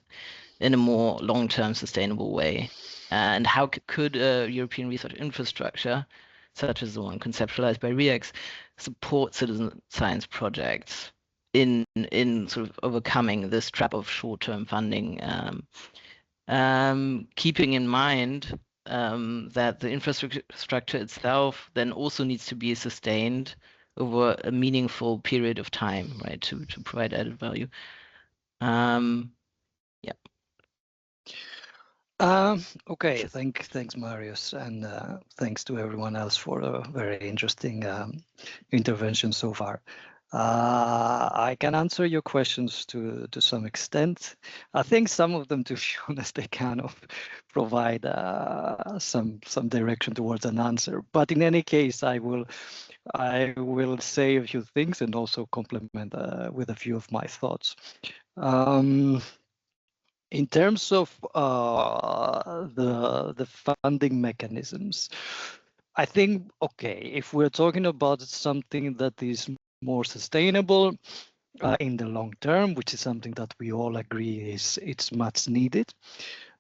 in a more long-term sustainable way? And how could a European research infrastructure, such as the one conceptualized by RIECS, support citizen science projects in sort of overcoming this trap of short-term funding, keeping in mind that the infrastructure itself then also needs to be sustained over a meaningful period of time, right, to provide added value. Yeah. Okay, thanks Marius, and thanks to everyone else for a very interesting intervention so far. I can answer your questions to some extent. I think some of them, to be honest, they kind of provide some direction towards an answer. But in any case, I will say a few things and also complement with a few of my thoughts. In terms of the funding mechanisms, I think, okay, if we're talking about something that is more sustainable in the long term, which is something that we all agree it's much needed.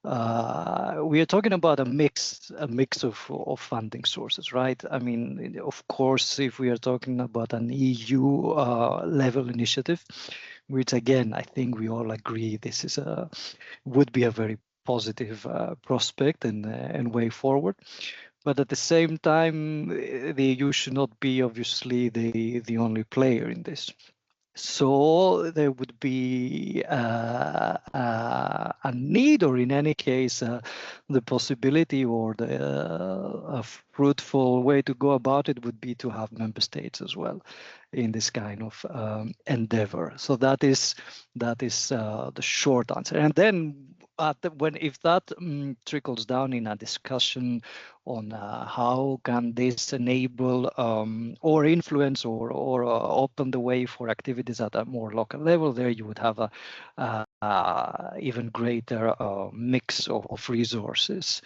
We are talking about a mix of funding sources, right? I mean, of course, if we are talking about an EU level initiative, which again, I think we all agree this is would be a very positive prospect and way forward. But at the same time, the EU should not be obviously the only player in this. So there would be a need, or in any case, the possibility or a fruitful way to go about it would be to have member states as well in this kind of endeavor. So that is the short answer. And then if that trickles down in a discussion on how can this enable or influence or open the way for activities at a more local level, there you would have even greater mix of resources,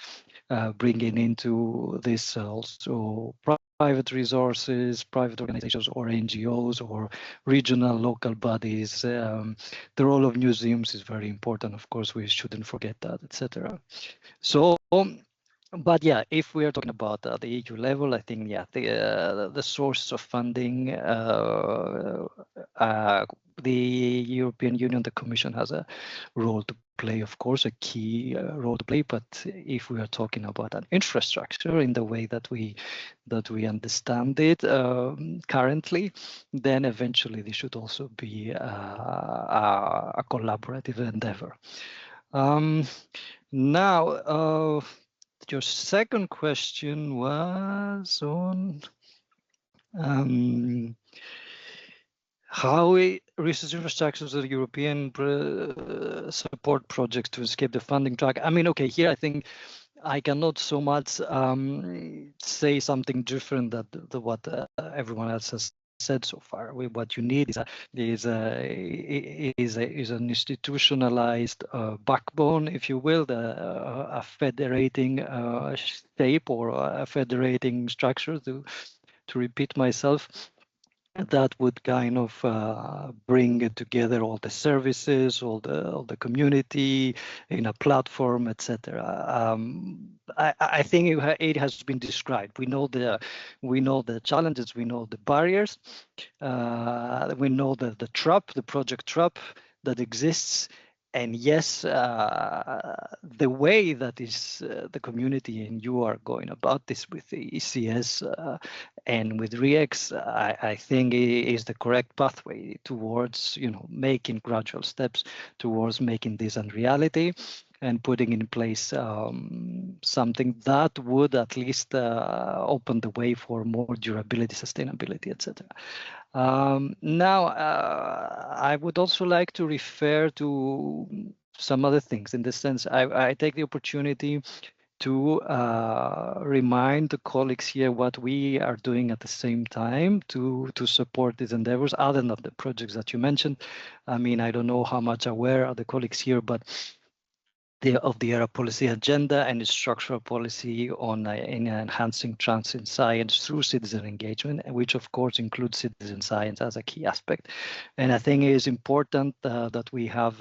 bringing into this also private resources, private organizations or NGOs or regional local bodies. The role of museums is very important. Of course, we shouldn't forget that, etc. So, but yeah, if we are talking about the EU level, I think, yeah, the source of funding, the European Union, the Commission has a role to play, of course, a key role to play. But if we are talking about an infrastructure in the way that we understand it currently, then eventually this should also be a collaborative endeavor. Now, your second question was on how research infrastructures of the European support projects to escape the funding track. I mean, okay, here I think I cannot so much say something different than what everyone else has said so far. What you need is an institutionalized backbone, if you will, a federating shape or a federating structure, to repeat myself, that would kind of bring together all the services, all the community in a platform, etc. I think it has been described. We know the challenges, we know the barriers, we know the project trap that exists. And yes, the way that is the community and you are going about this with the ECS and with RIECS, I think is the correct pathway towards, making gradual steps towards making this a reality and putting in place something that would at least open the way for more durability, sustainability, etc. Now, I would also like to refer to some other things. In this sense, I take the opportunity to remind the colleagues here what we are doing at the same time to support these endeavors, other than the projects that you mentioned. I mean, I don't know how much aware are the colleagues here, but of the ERA policy agenda and its structural policy on in enhancing trust in science through citizen engagement, which of course includes citizen science as a key aspect. And I think it is important that we have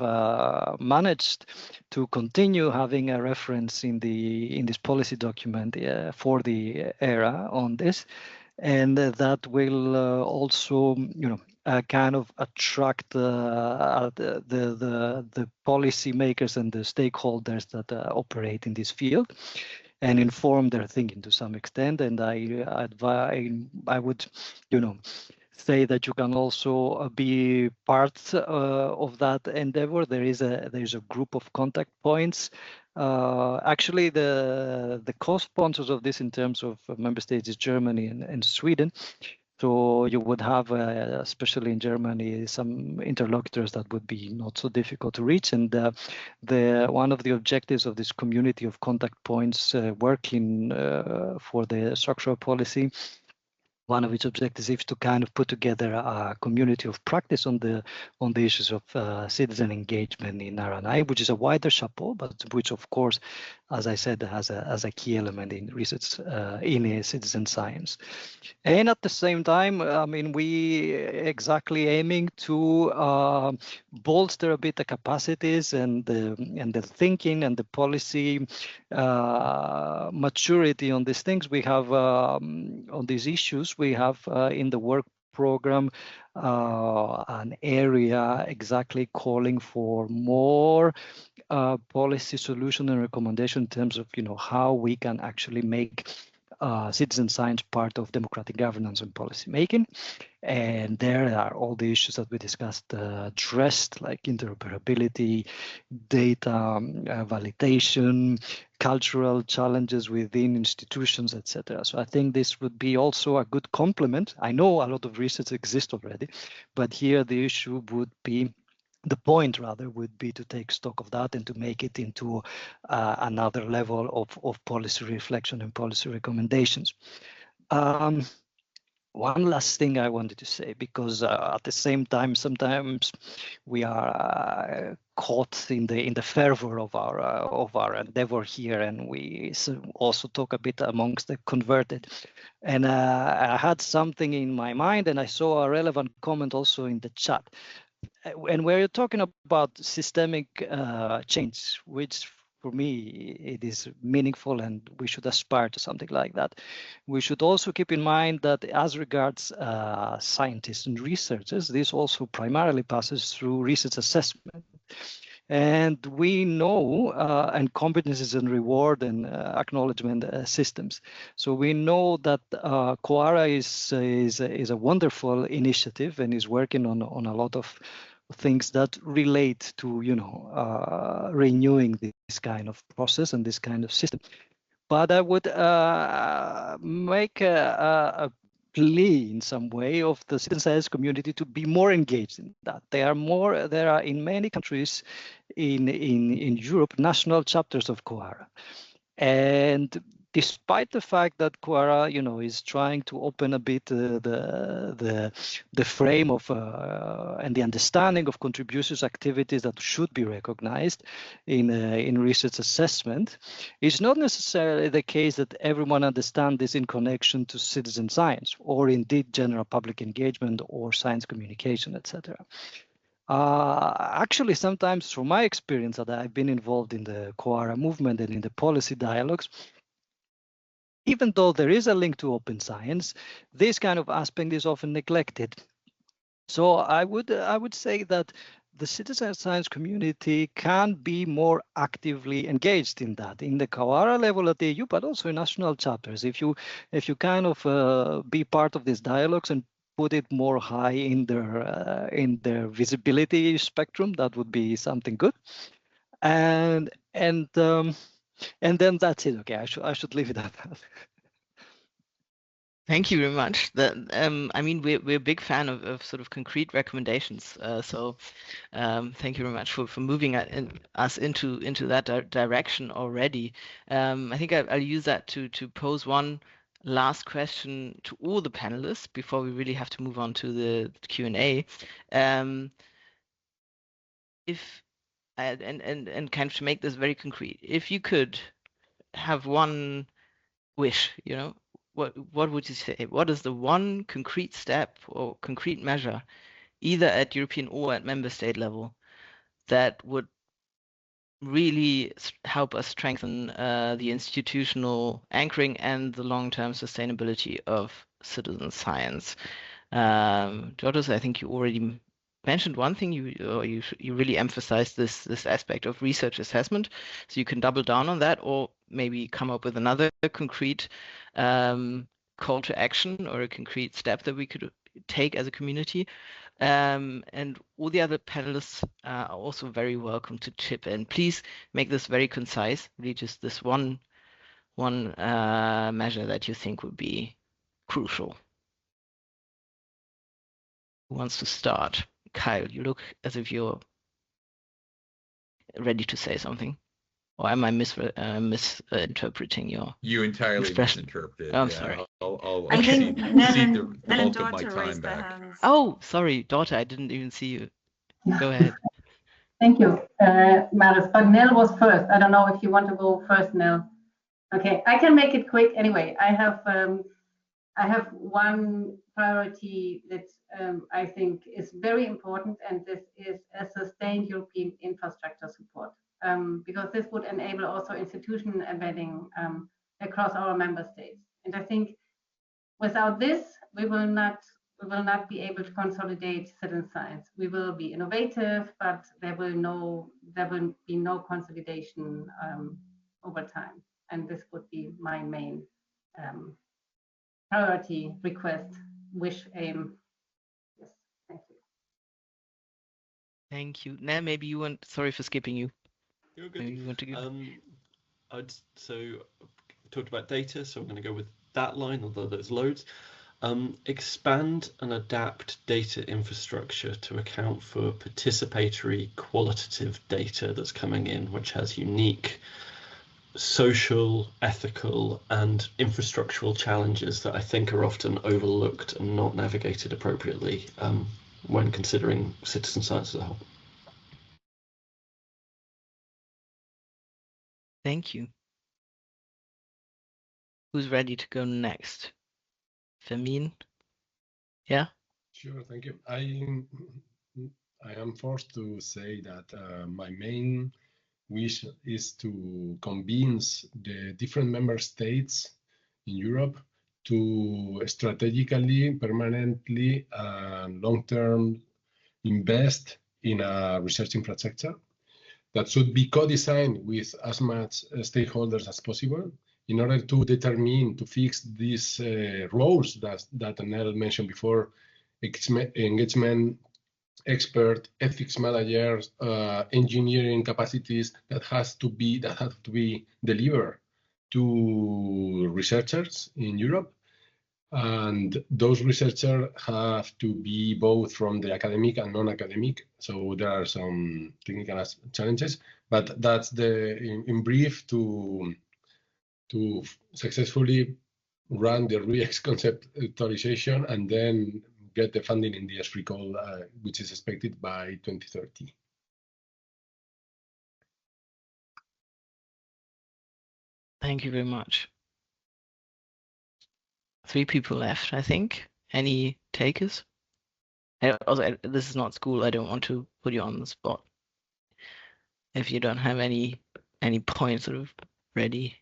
managed to continue having a reference in this policy document for the ERA on this, and that will also, kind of attract the policymakers and the stakeholders that operate in this field and inform their thinking to some extent. And I would, say that you can also be part of that endeavor. There is a group of contact points. Actually, the co-sponsors of this in terms of member states is Germany and Sweden. So you would have, especially in Germany, some interlocutors that would be not so difficult to reach. And one of the objectives of this community of contact points working for the structural policy, one of its objectives is to kind of put together a community of practice on the issues of citizen engagement in R&I, which is a wider chapeau, but which, of course, as I said, has a key element in research in citizen science. And at the same time, I mean, we exactly aiming to bolster a bit the capacities and the thinking and the policy maturity on these things. We have on these issues. We have in the work program an area exactly calling for more policy solution and recommendation in terms of how we can actually make citizen science part of democratic governance and policy making. And there are all the issues that we discussed addressed, like interoperability, data validation, cultural challenges within institutions, etc. So I think this would be also a good complement. I know a lot of research exists already, but here the issue would be, the point rather would be to take stock of that and to make it into another level of policy reflection and policy recommendations. one last thing I wanted to say, because at the same time, sometimes we are caught in the fervor of our endeavor here, and we also talk a bit amongst the converted. And I had something in my mind, and I saw a relevant comment also in the chat. And we're talking about systemic change, which for me, it is meaningful and we should aspire to something like that. We should also keep in mind that as regards scientists and researchers, this also primarily passes through research assessment. And we know, and competencies and reward and acknowledgement systems. So we know that COARA is a wonderful initiative and is working on a lot of things that relate to, renewing this kind of process and this kind of system. But I would make a plea in some way of the citizen science community to be more engaged in that. There are in many countries in Europe national chapters of COARA, and despite the fact that COARA, is trying to open a bit the frame of and the understanding of contributions activities that should be recognized in research assessment, it's not necessarily the case that everyone understands this in connection to citizen science or indeed general public engagement or science communication, etc. Actually, sometimes from my experience that I've been involved in the COARA movement and in the policy dialogues, even though there is a link to open science, this kind of aspect is often neglected. So I would say that the citizen science community can be more actively engaged in that, in the COARA level at the EU, but also in national chapters. If you kind of be part of these dialogues and put it more high in their visibility spectrum, that would be something good. And then that's it. Okay, I should leave it at that. Thank you very much. I mean, we're a big fan of sort of concrete recommendations. So thank you very much for moving us into that direction already. I think I'll use that to pose one last question to all the panelists before we really have to move on to the Q&A. If and kind of to make this very concrete, if you could have one wish, what would you say? What is the one concrete step or concrete measure, either at European or at member state level, that would really help us strengthen the institutional anchoring and the long-term sustainability of citizen science? Georgios, I think you already mentioned one thing. You really emphasized this aspect of research assessment, so you can double down on that, or maybe come up with another concrete call to action or a concrete step that we could take as a community. And all the other panelists are also very welcome to chip in. Please make this very concise, really just this one measure that you think would be crucial. Who wants to start? Kyle, you look as if you're ready to say something. Or am I misinterpreting your You entirely expression? misinterpreted. I'm sorry. I'll I think cede the Nell and bulk of my Dorte time raised their back. hands. Oh, sorry, Dorte, I didn't even see you. Go ahead. Thank you, Maris. But Nell was first. I don't know if you want to go first, Nell. Okay, I can make it quick. Anyway, I have one priority that I think is very important, and this is a sustained European infrastructure support, because this would enable also institution embedding across our member states. And I think without this, we will not be able to consolidate citizen science. We will be innovative, but there will be no consolidation over time. And this would be my main priority, request, wish, aim. Yes, thank you. Thank you. Now, maybe you want. Sorry for skipping you. You're good. Maybe you want to go. So we talked about data, so I'm going to go with that line, although there's loads. Expand and adapt data infrastructure to account for participatory qualitative data that's coming in, which has unique social, ethical, and infrastructural challenges that I think are often overlooked and not navigated appropriately when considering citizen science as a whole. Thank you. Who's ready to go next? Fermin? Yeah? Sure, thank you. I am forced to say that my main wish is to convince the different member states in Europe to strategically, permanently, and long-term invest in a research infrastructure that should be co-designed with as much stakeholders as possible in order to determine, to fix these roles that Nell mentioned before, engagement, expert, ethics managers, engineering capacities that have to be delivered to researchers in Europe. And those researchers have to be both from the academic and non-academic. So there are some technical challenges, but that's in brief to successfully run the RIECS conceptualization and then get the funding in the S3 call, which is expected by 2030. Thank you very much. 3 people left, I think. Any takers? Also, this is not school. I don't want to put you on the spot. If you don't have any points sort of ready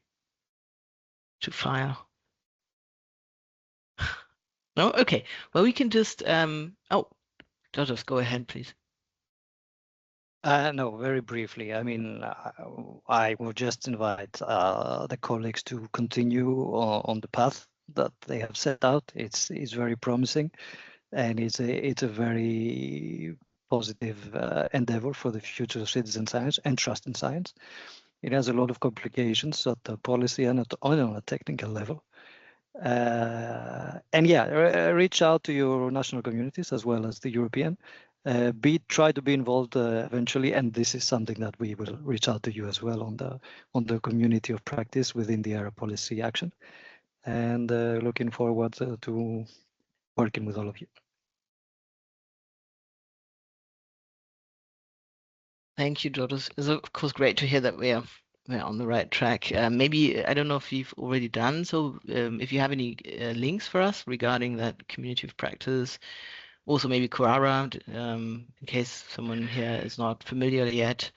to fire. No? Okay. Well, we can just, oh, Georgios, go ahead, please. No, very briefly. I mean, I will just invite the colleagues to continue on the path that they have set out. It's very promising, and it's a very positive endeavor for the future of citizen science and trust in science. It has a lot of complications at the policy and on a technical level. And yeah, reach out to your national communities as well as the European. Try to be involved eventually, and this is something that we will reach out to you as well on the community of practice within the area policy action. And looking forward to working with all of you. Thank you, Dorte. It's of course great to hear that we're on the right track. Maybe, I don't know if you've already done so, if you have any links for us regarding that community of practice, also maybe Quora, in case someone here is not familiar yet.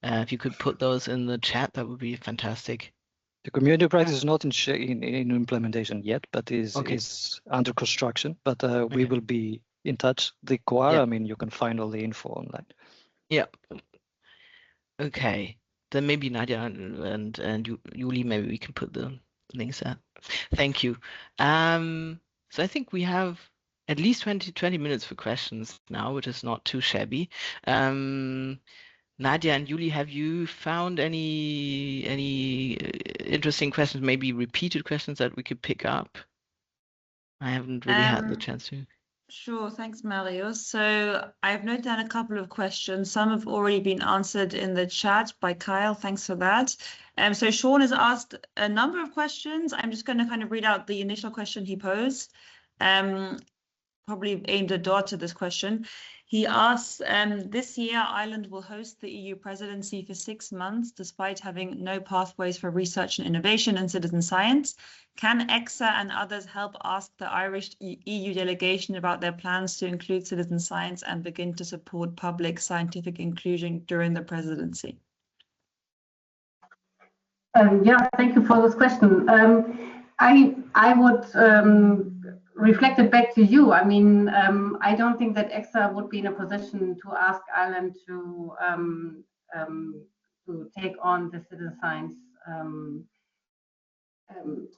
If you could put those in the chat, that would be fantastic. The community of practice is not in implementation yet, but is under construction. But we will be in touch. The Quora, I mean, you can find all the info online. Yeah. Okay. Then maybe Nadia and Yuli, maybe we can put the links there. Thank you. So I think we have at least 20 minutes for questions now, which is not too shabby. Nadia and Yuli, have you found any interesting questions, maybe repeated questions that we could pick up? I haven't really had the chance to. Sure, thanks, Mario. So I've noted down a couple of questions. Some have already been answered in the chat by Kyle. Thanks for that. So Sean has asked a number of questions. I'm just going to kind of read out the initial question he posed. Probably aimed at Dorte, this question. He asks, this year Ireland will host the EU presidency for 6 months, despite having no pathways for research and innovation and citizen science. Can ECSA and others help ask the Irish EU delegation about their plans to include citizen science and begin to support public scientific inclusion during the presidency? Yeah, thank you for this question. I would reflect it back to you. I mean, I don't think that ECSA would be in a position to ask Ireland to take on the citizen science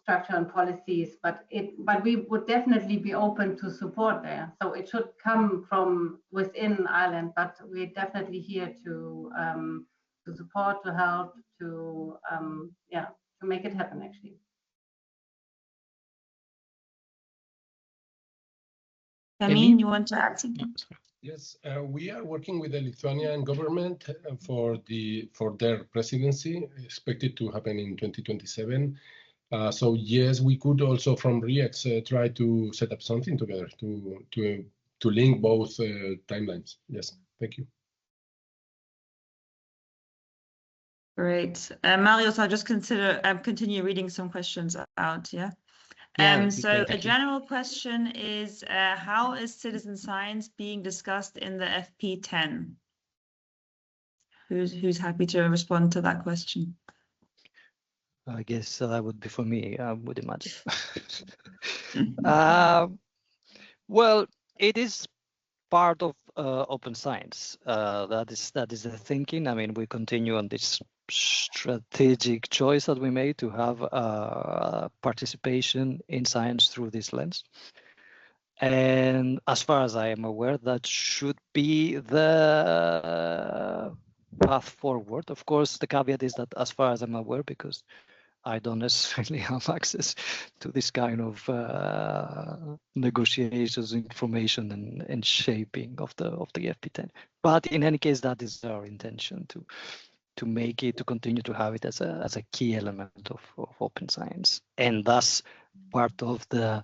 structure and policies, but we would definitely be open to support there. So it should come from within Ireland, but we're definitely here to support, to help, to make it happen, actually. Fermin, you want to add something? Yes, we are working with the Lithuanian government for their presidency, expected to happen in 2027. So yes, we could also from RIECS try to set up something together to link both timelines. Yes, thank you. Great. Marius, I'll just continue reading some questions out, yeah? So a general question is, how is citizen science being discussed in the FP10? Who's happy to respond to that question? I guess that would be for me, I would imagine. Well, it is part of open science. That is the thinking. I mean, we continue on this strategic choice that we made to have participation in science through this lens. And as far as I am aware, that should be the path forward. Of course, the caveat is that as far as I'm aware, because I don't necessarily have access to this kind of negotiations, information, and shaping of the FP10. But in any case, that is our intention to make it, to continue to have it as a key element of open science, and thus part of the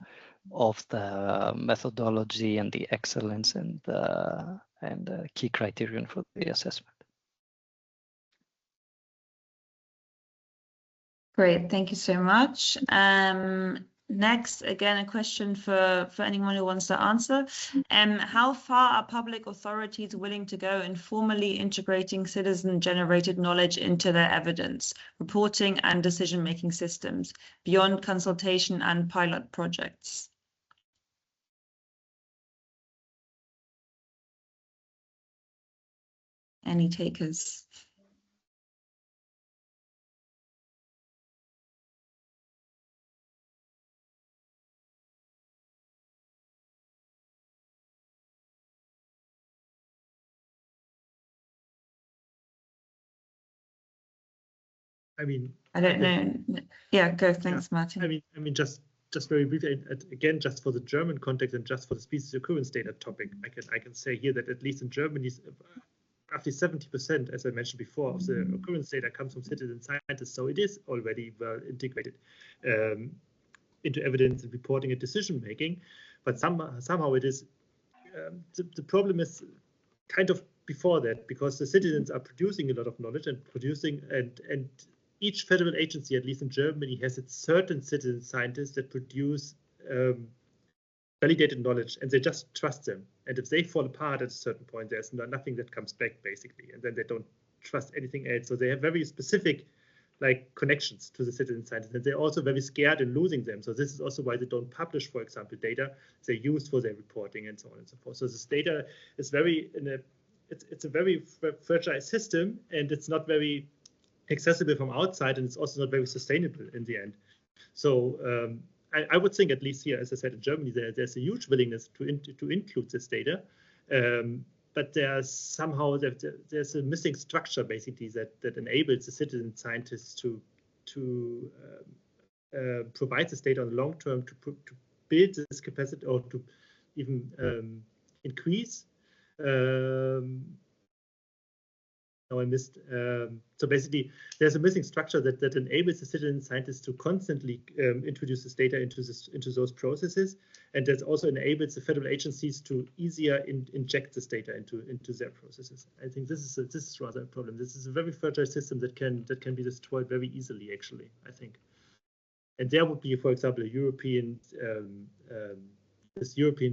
methodology and the excellence and key criterion for the assessment. Great, thank you so much. Next, again, a question for anyone who wants to answer. How far are public authorities willing to go in formally integrating citizen-generated knowledge into their evidence, reporting and decision-making systems, beyond consultation and pilot projects? Any takers? I mean, I don't know. Yeah, go. Thanks, Martin. I mean, just very briefly, again, just for the German context and just for the species occurrence data topic, I can say here that at least in Germany, roughly 70%, as I mentioned before, of the occurrence data comes from citizen scientists. So it is already well integrated into evidence and reporting and decision making. But somehow it is the problem is kind of before that, because the citizens are producing a lot of knowledge and producing and each federal agency, at least in Germany, has its certain citizen scientists that produce validated knowledge, and they just trust them. And if they fall apart at a certain point, there's nothing that comes back, basically, and then they don't trust anything else. So they have very specific connections to the citizen scientists, and they're also very scared in losing them. So this is also why they don't publish, for example, data they use for their reporting and so on and so forth. So this data is it's a very fragile system, and it's not very accessible from outside, and it's also not very sustainable in the end. So I would think, at least here, as I said, in Germany, there's a huge willingness to include this data, but there's a missing structure, basically, that enables the citizen scientists to provide this data on the long term, to build this capacity, or to even increase. I missed. So basically, there's a missing structure that enables the citizen scientists to constantly introduce this data into those processes, and that also enables the federal agencies to easier inject this data into their processes. I think this is rather a problem. This is a very fragile system that can be destroyed very easily, actually, I think. And there would be, for example, a European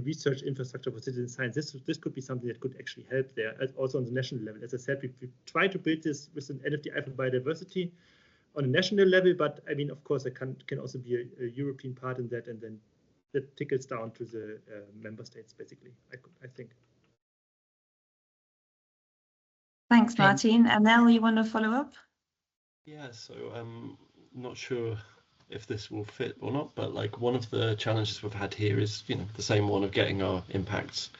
research infrastructure for citizen science. This could be something that could actually help there, also on the national level. As I said, we try to build this with an NFDI for biodiversity on a national level, but I mean, of course, there can also be a European part in that, and then that tickles down to the member states, basically, I think. Thanks, Martin. Anel, you want to follow up? Yeah, so I'm not sure if this will fit or not, but one of the challenges we've had here is, the same one of getting our impacts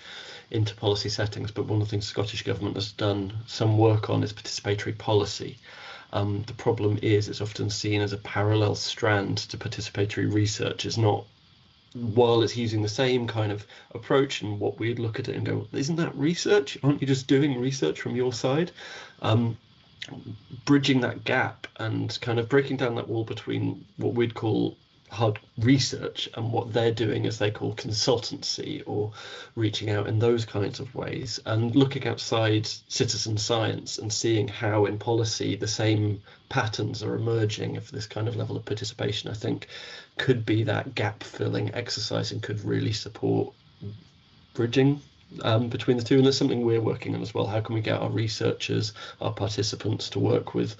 into policy settings. But one of the things the Scottish Government has done some work on is participatory policy. The problem is it's often seen as a parallel strand to participatory research. It's not while it's using the same kind of approach, and what we'd look at it and go, isn't that research? Aren't you just doing research from your side? Bridging that gap and kind of breaking down that wall between what we'd call hard research and what they're doing as they call consultancy, or reaching out in those kinds of ways, and looking outside citizen science and seeing how in policy the same patterns are emerging of this kind of level of participation, I think could be that gap filling exercise and could really support bridging between the two. And there's something we're working on as well. How can we get our researchers, our participants, to work with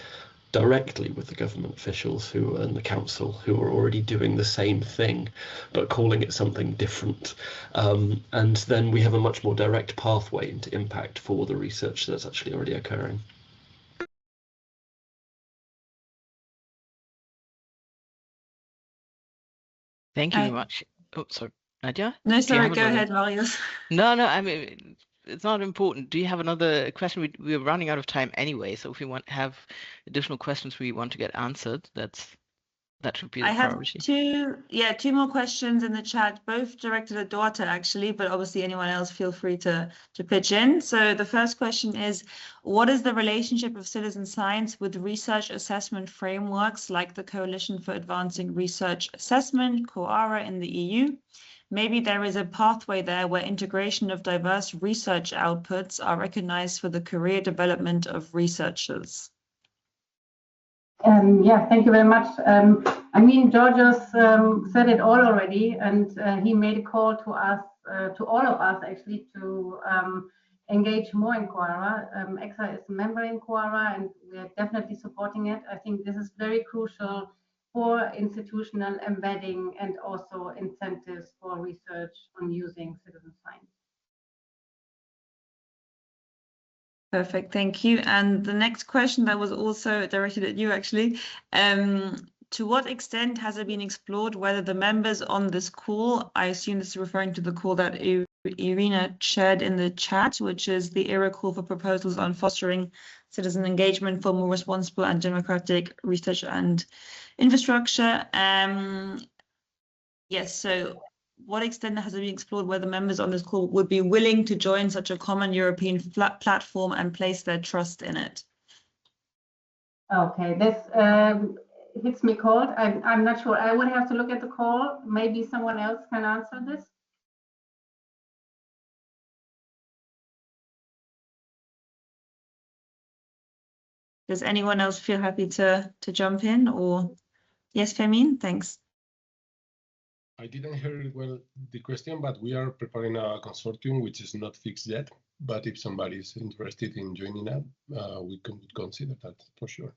directly with the government officials who are in the council, who are already doing the same thing but calling it something different, and then we have a much more direct pathway into impact for the research that's actually already occurring. Thank you very much. Oh, sorry, Nadia? No, sorry, go ahead, Marius. No, I mean, it's not important. Do you have another question? We're running out of time anyway, so if you have additional questions we want to get answered, that should be the priority. I have two more questions in the chat, both directed at Dorte actually, but obviously anyone else feel free to pitch in. So the first question is, what is the relationship of citizen science with research assessment frameworks like the Coalition for Advancing Research Assessment, COARA, in the EU? Maybe there is a pathway there where integration of diverse research outputs are recognized for the career development of researchers. Yeah, thank you very much. I mean, Georgios said it all already, and he made a call to us, to all of us actually, to engage more in COARA. ECSA is a member in COARA, and we are definitely supporting it. I think this is very crucial for institutional embedding and also incentives for research on using citizen science. Perfect, thank you. And the next question that was also directed at you actually, to what extent has it been explored whether the members on this call, I assume this is referring to the call that Irina shared in the chat, which is the ERA call for proposals on fostering citizen engagement for more responsible and democratic research and infrastructure. Yes, so what extent has it been explored whether members on this call would be willing to join such a common European platform and place their trust in it? Okay, this hits me cold. I'm not sure. I would have to look at the call. Maybe someone else can answer this. Does anyone else feel happy to jump in? Or yes, Fermin, thanks. I didn't hear well the question, but we are preparing a consortium which is not fixed yet. But if somebody is interested in joining up, we can consider that for sure.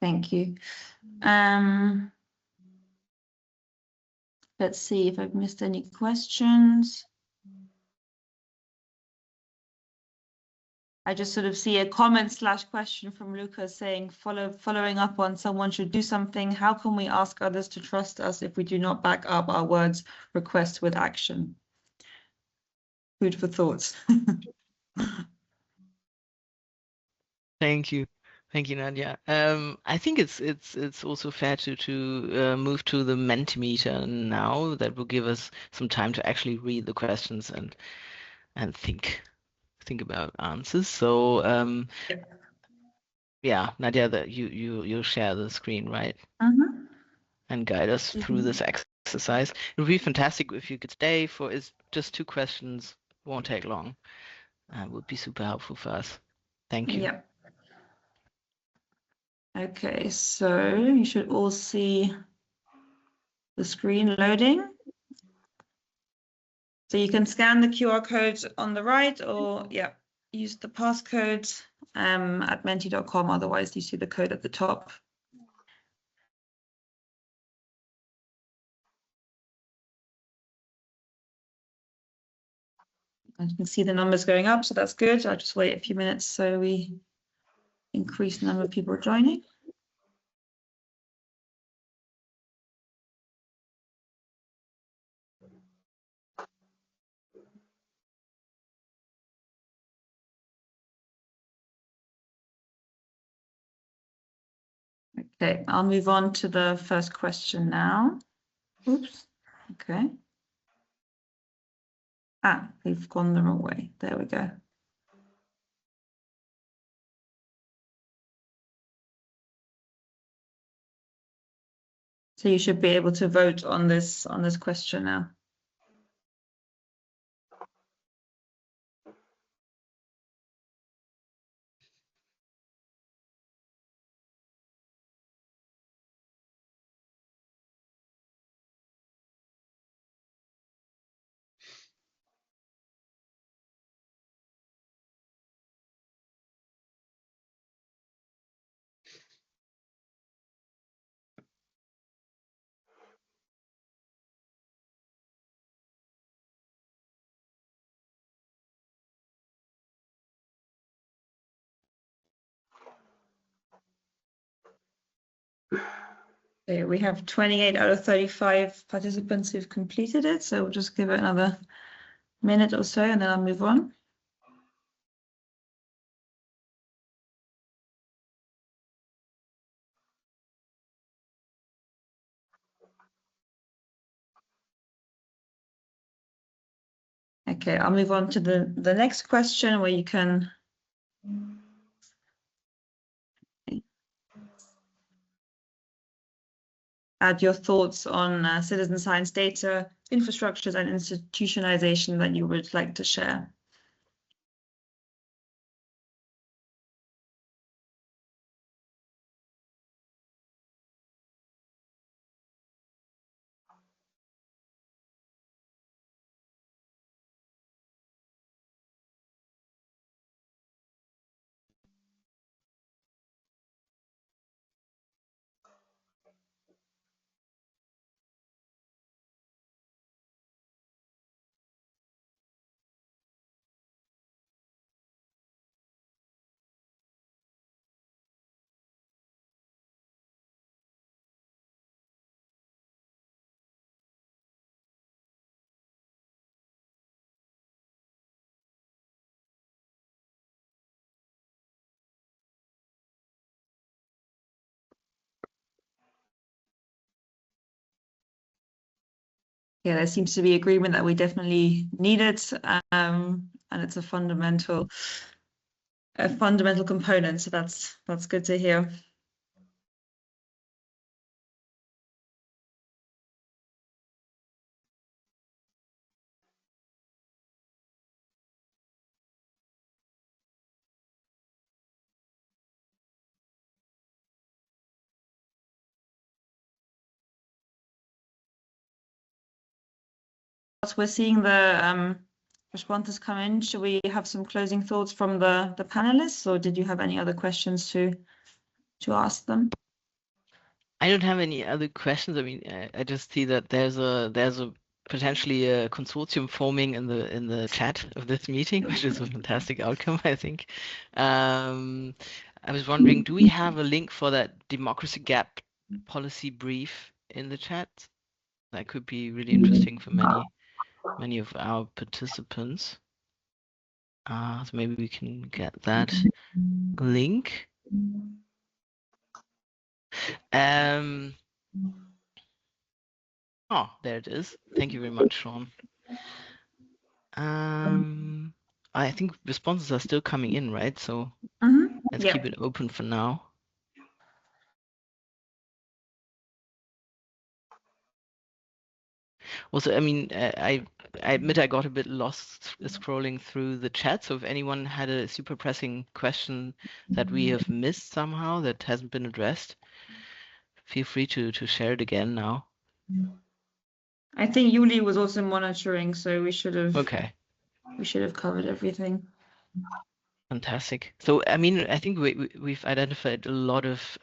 Thank you. Let's see if I've missed any questions. I just sort of see a comment/question from Lucas saying, following up on someone should do something. How can we ask others to trust us if we do not back up our words request with action? Food for thoughts. Thank you. Thank you, Nadia. I think it's also fair to move to the Mentimeter now. That will give us some time to actually read the questions and think about answers. So yeah, Nadia, that you'll share the screen, right? And guide us through this exercise. It would be fantastic if you could stay for just 2 questions. Won't take long. Would be super helpful for us. Thank you. Yeah. Okay, so you should all see the screen loading. So you can scan the QR code on the right, or use the passcode at menti.com. Otherwise, you see the code at the top. And you can see the numbers going up, so that's good. I'll just wait a few minutes so we increase the number of people joining. Okay, I'll move on to the first question now. Oops. Okay. Ah, we've gone the wrong way. There we go. So you should be able to vote on this question now. Okay, we have 28 out of 35 participants who've completed it, so we'll just give it another minute or so and then I'll move on. Okay, I'll move on to the next question where you can add your thoughts on citizen science data, infrastructures and institutionalization that you would like to share. Yeah, there seems to be agreement that we definitely need it, and it's a fundamental component. So that's good to hear. We're seeing the responses come in. Should we have some closing thoughts from the panelists, or did you have any other questions to ask them? I don't have any other questions. I mean, I just see that there's a potentially a consortium forming in the chat of this meeting, which is a fantastic outcome, I think. I was wondering, do we have a link for that democracy gap policy brief in the chat? That could be really interesting for many of our participants. So maybe we can get that link. Oh, there it is. Thank you very much, Sean. I think responses are still coming in, right? So let's keep it open for now. Also, I mean, I admit I got a bit lost scrolling through the chat. So if anyone had a super pressing question that we have missed somehow that hasn't been addressed, feel free to share it again now. I think Yuli was also monitoring, so we should have covered everything. Fantastic. So I mean, I think we've identified a lot of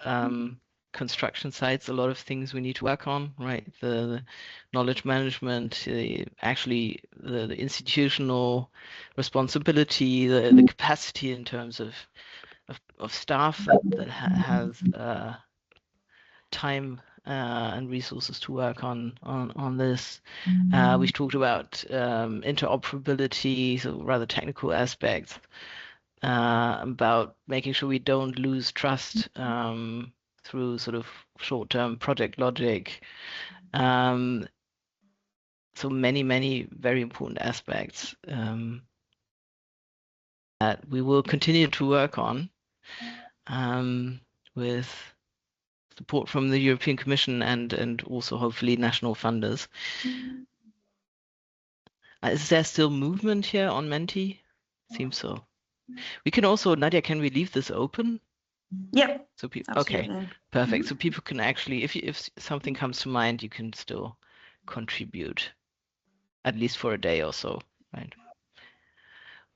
construction sites, a lot of things we need to work on, right? The knowledge management, actually the institutional responsibility, the capacity in terms of staff that has time and resources to work on this. We've talked about interoperability, so rather technical aspects, about making sure we don't lose trust through sort of short-term project logic. So many very important aspects that we will continue to work on with support from the European Commission and also hopefully national funders. Is there still movement here on Menti? Seems so. We can also, Nadia, can we leave this open? Yeah. So people, Absolutely. okay, perfect. So people can actually, if something comes to mind, you can still contribute, at least for a day or so, right?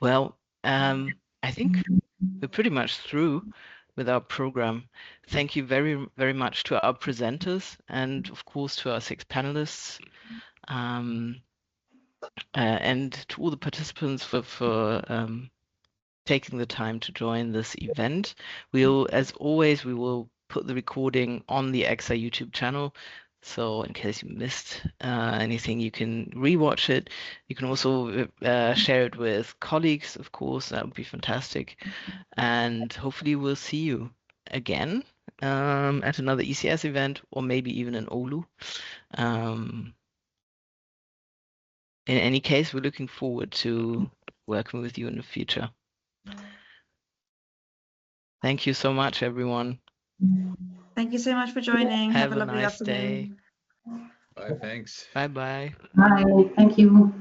Well, I think we're pretty much through with our program. Thank you very much to our presenters and of course to our 6 panelists, and to all the participants for taking the time to join this event. We'll, as always, we will put the recording on the ECSA YouTube channel. So in case you missed anything, you can rewatch it. You can also share it with colleagues, of course, that would be fantastic. And hopefully we'll see you again at another ECS event, or maybe even in Oulu. In any case, we're looking forward to working with you in the future. Thank you so much, everyone. Thank you so much for joining. Have Have a a lovely nice afternoon. day. Bye, thanks. Bye-bye. Bye. Thank you.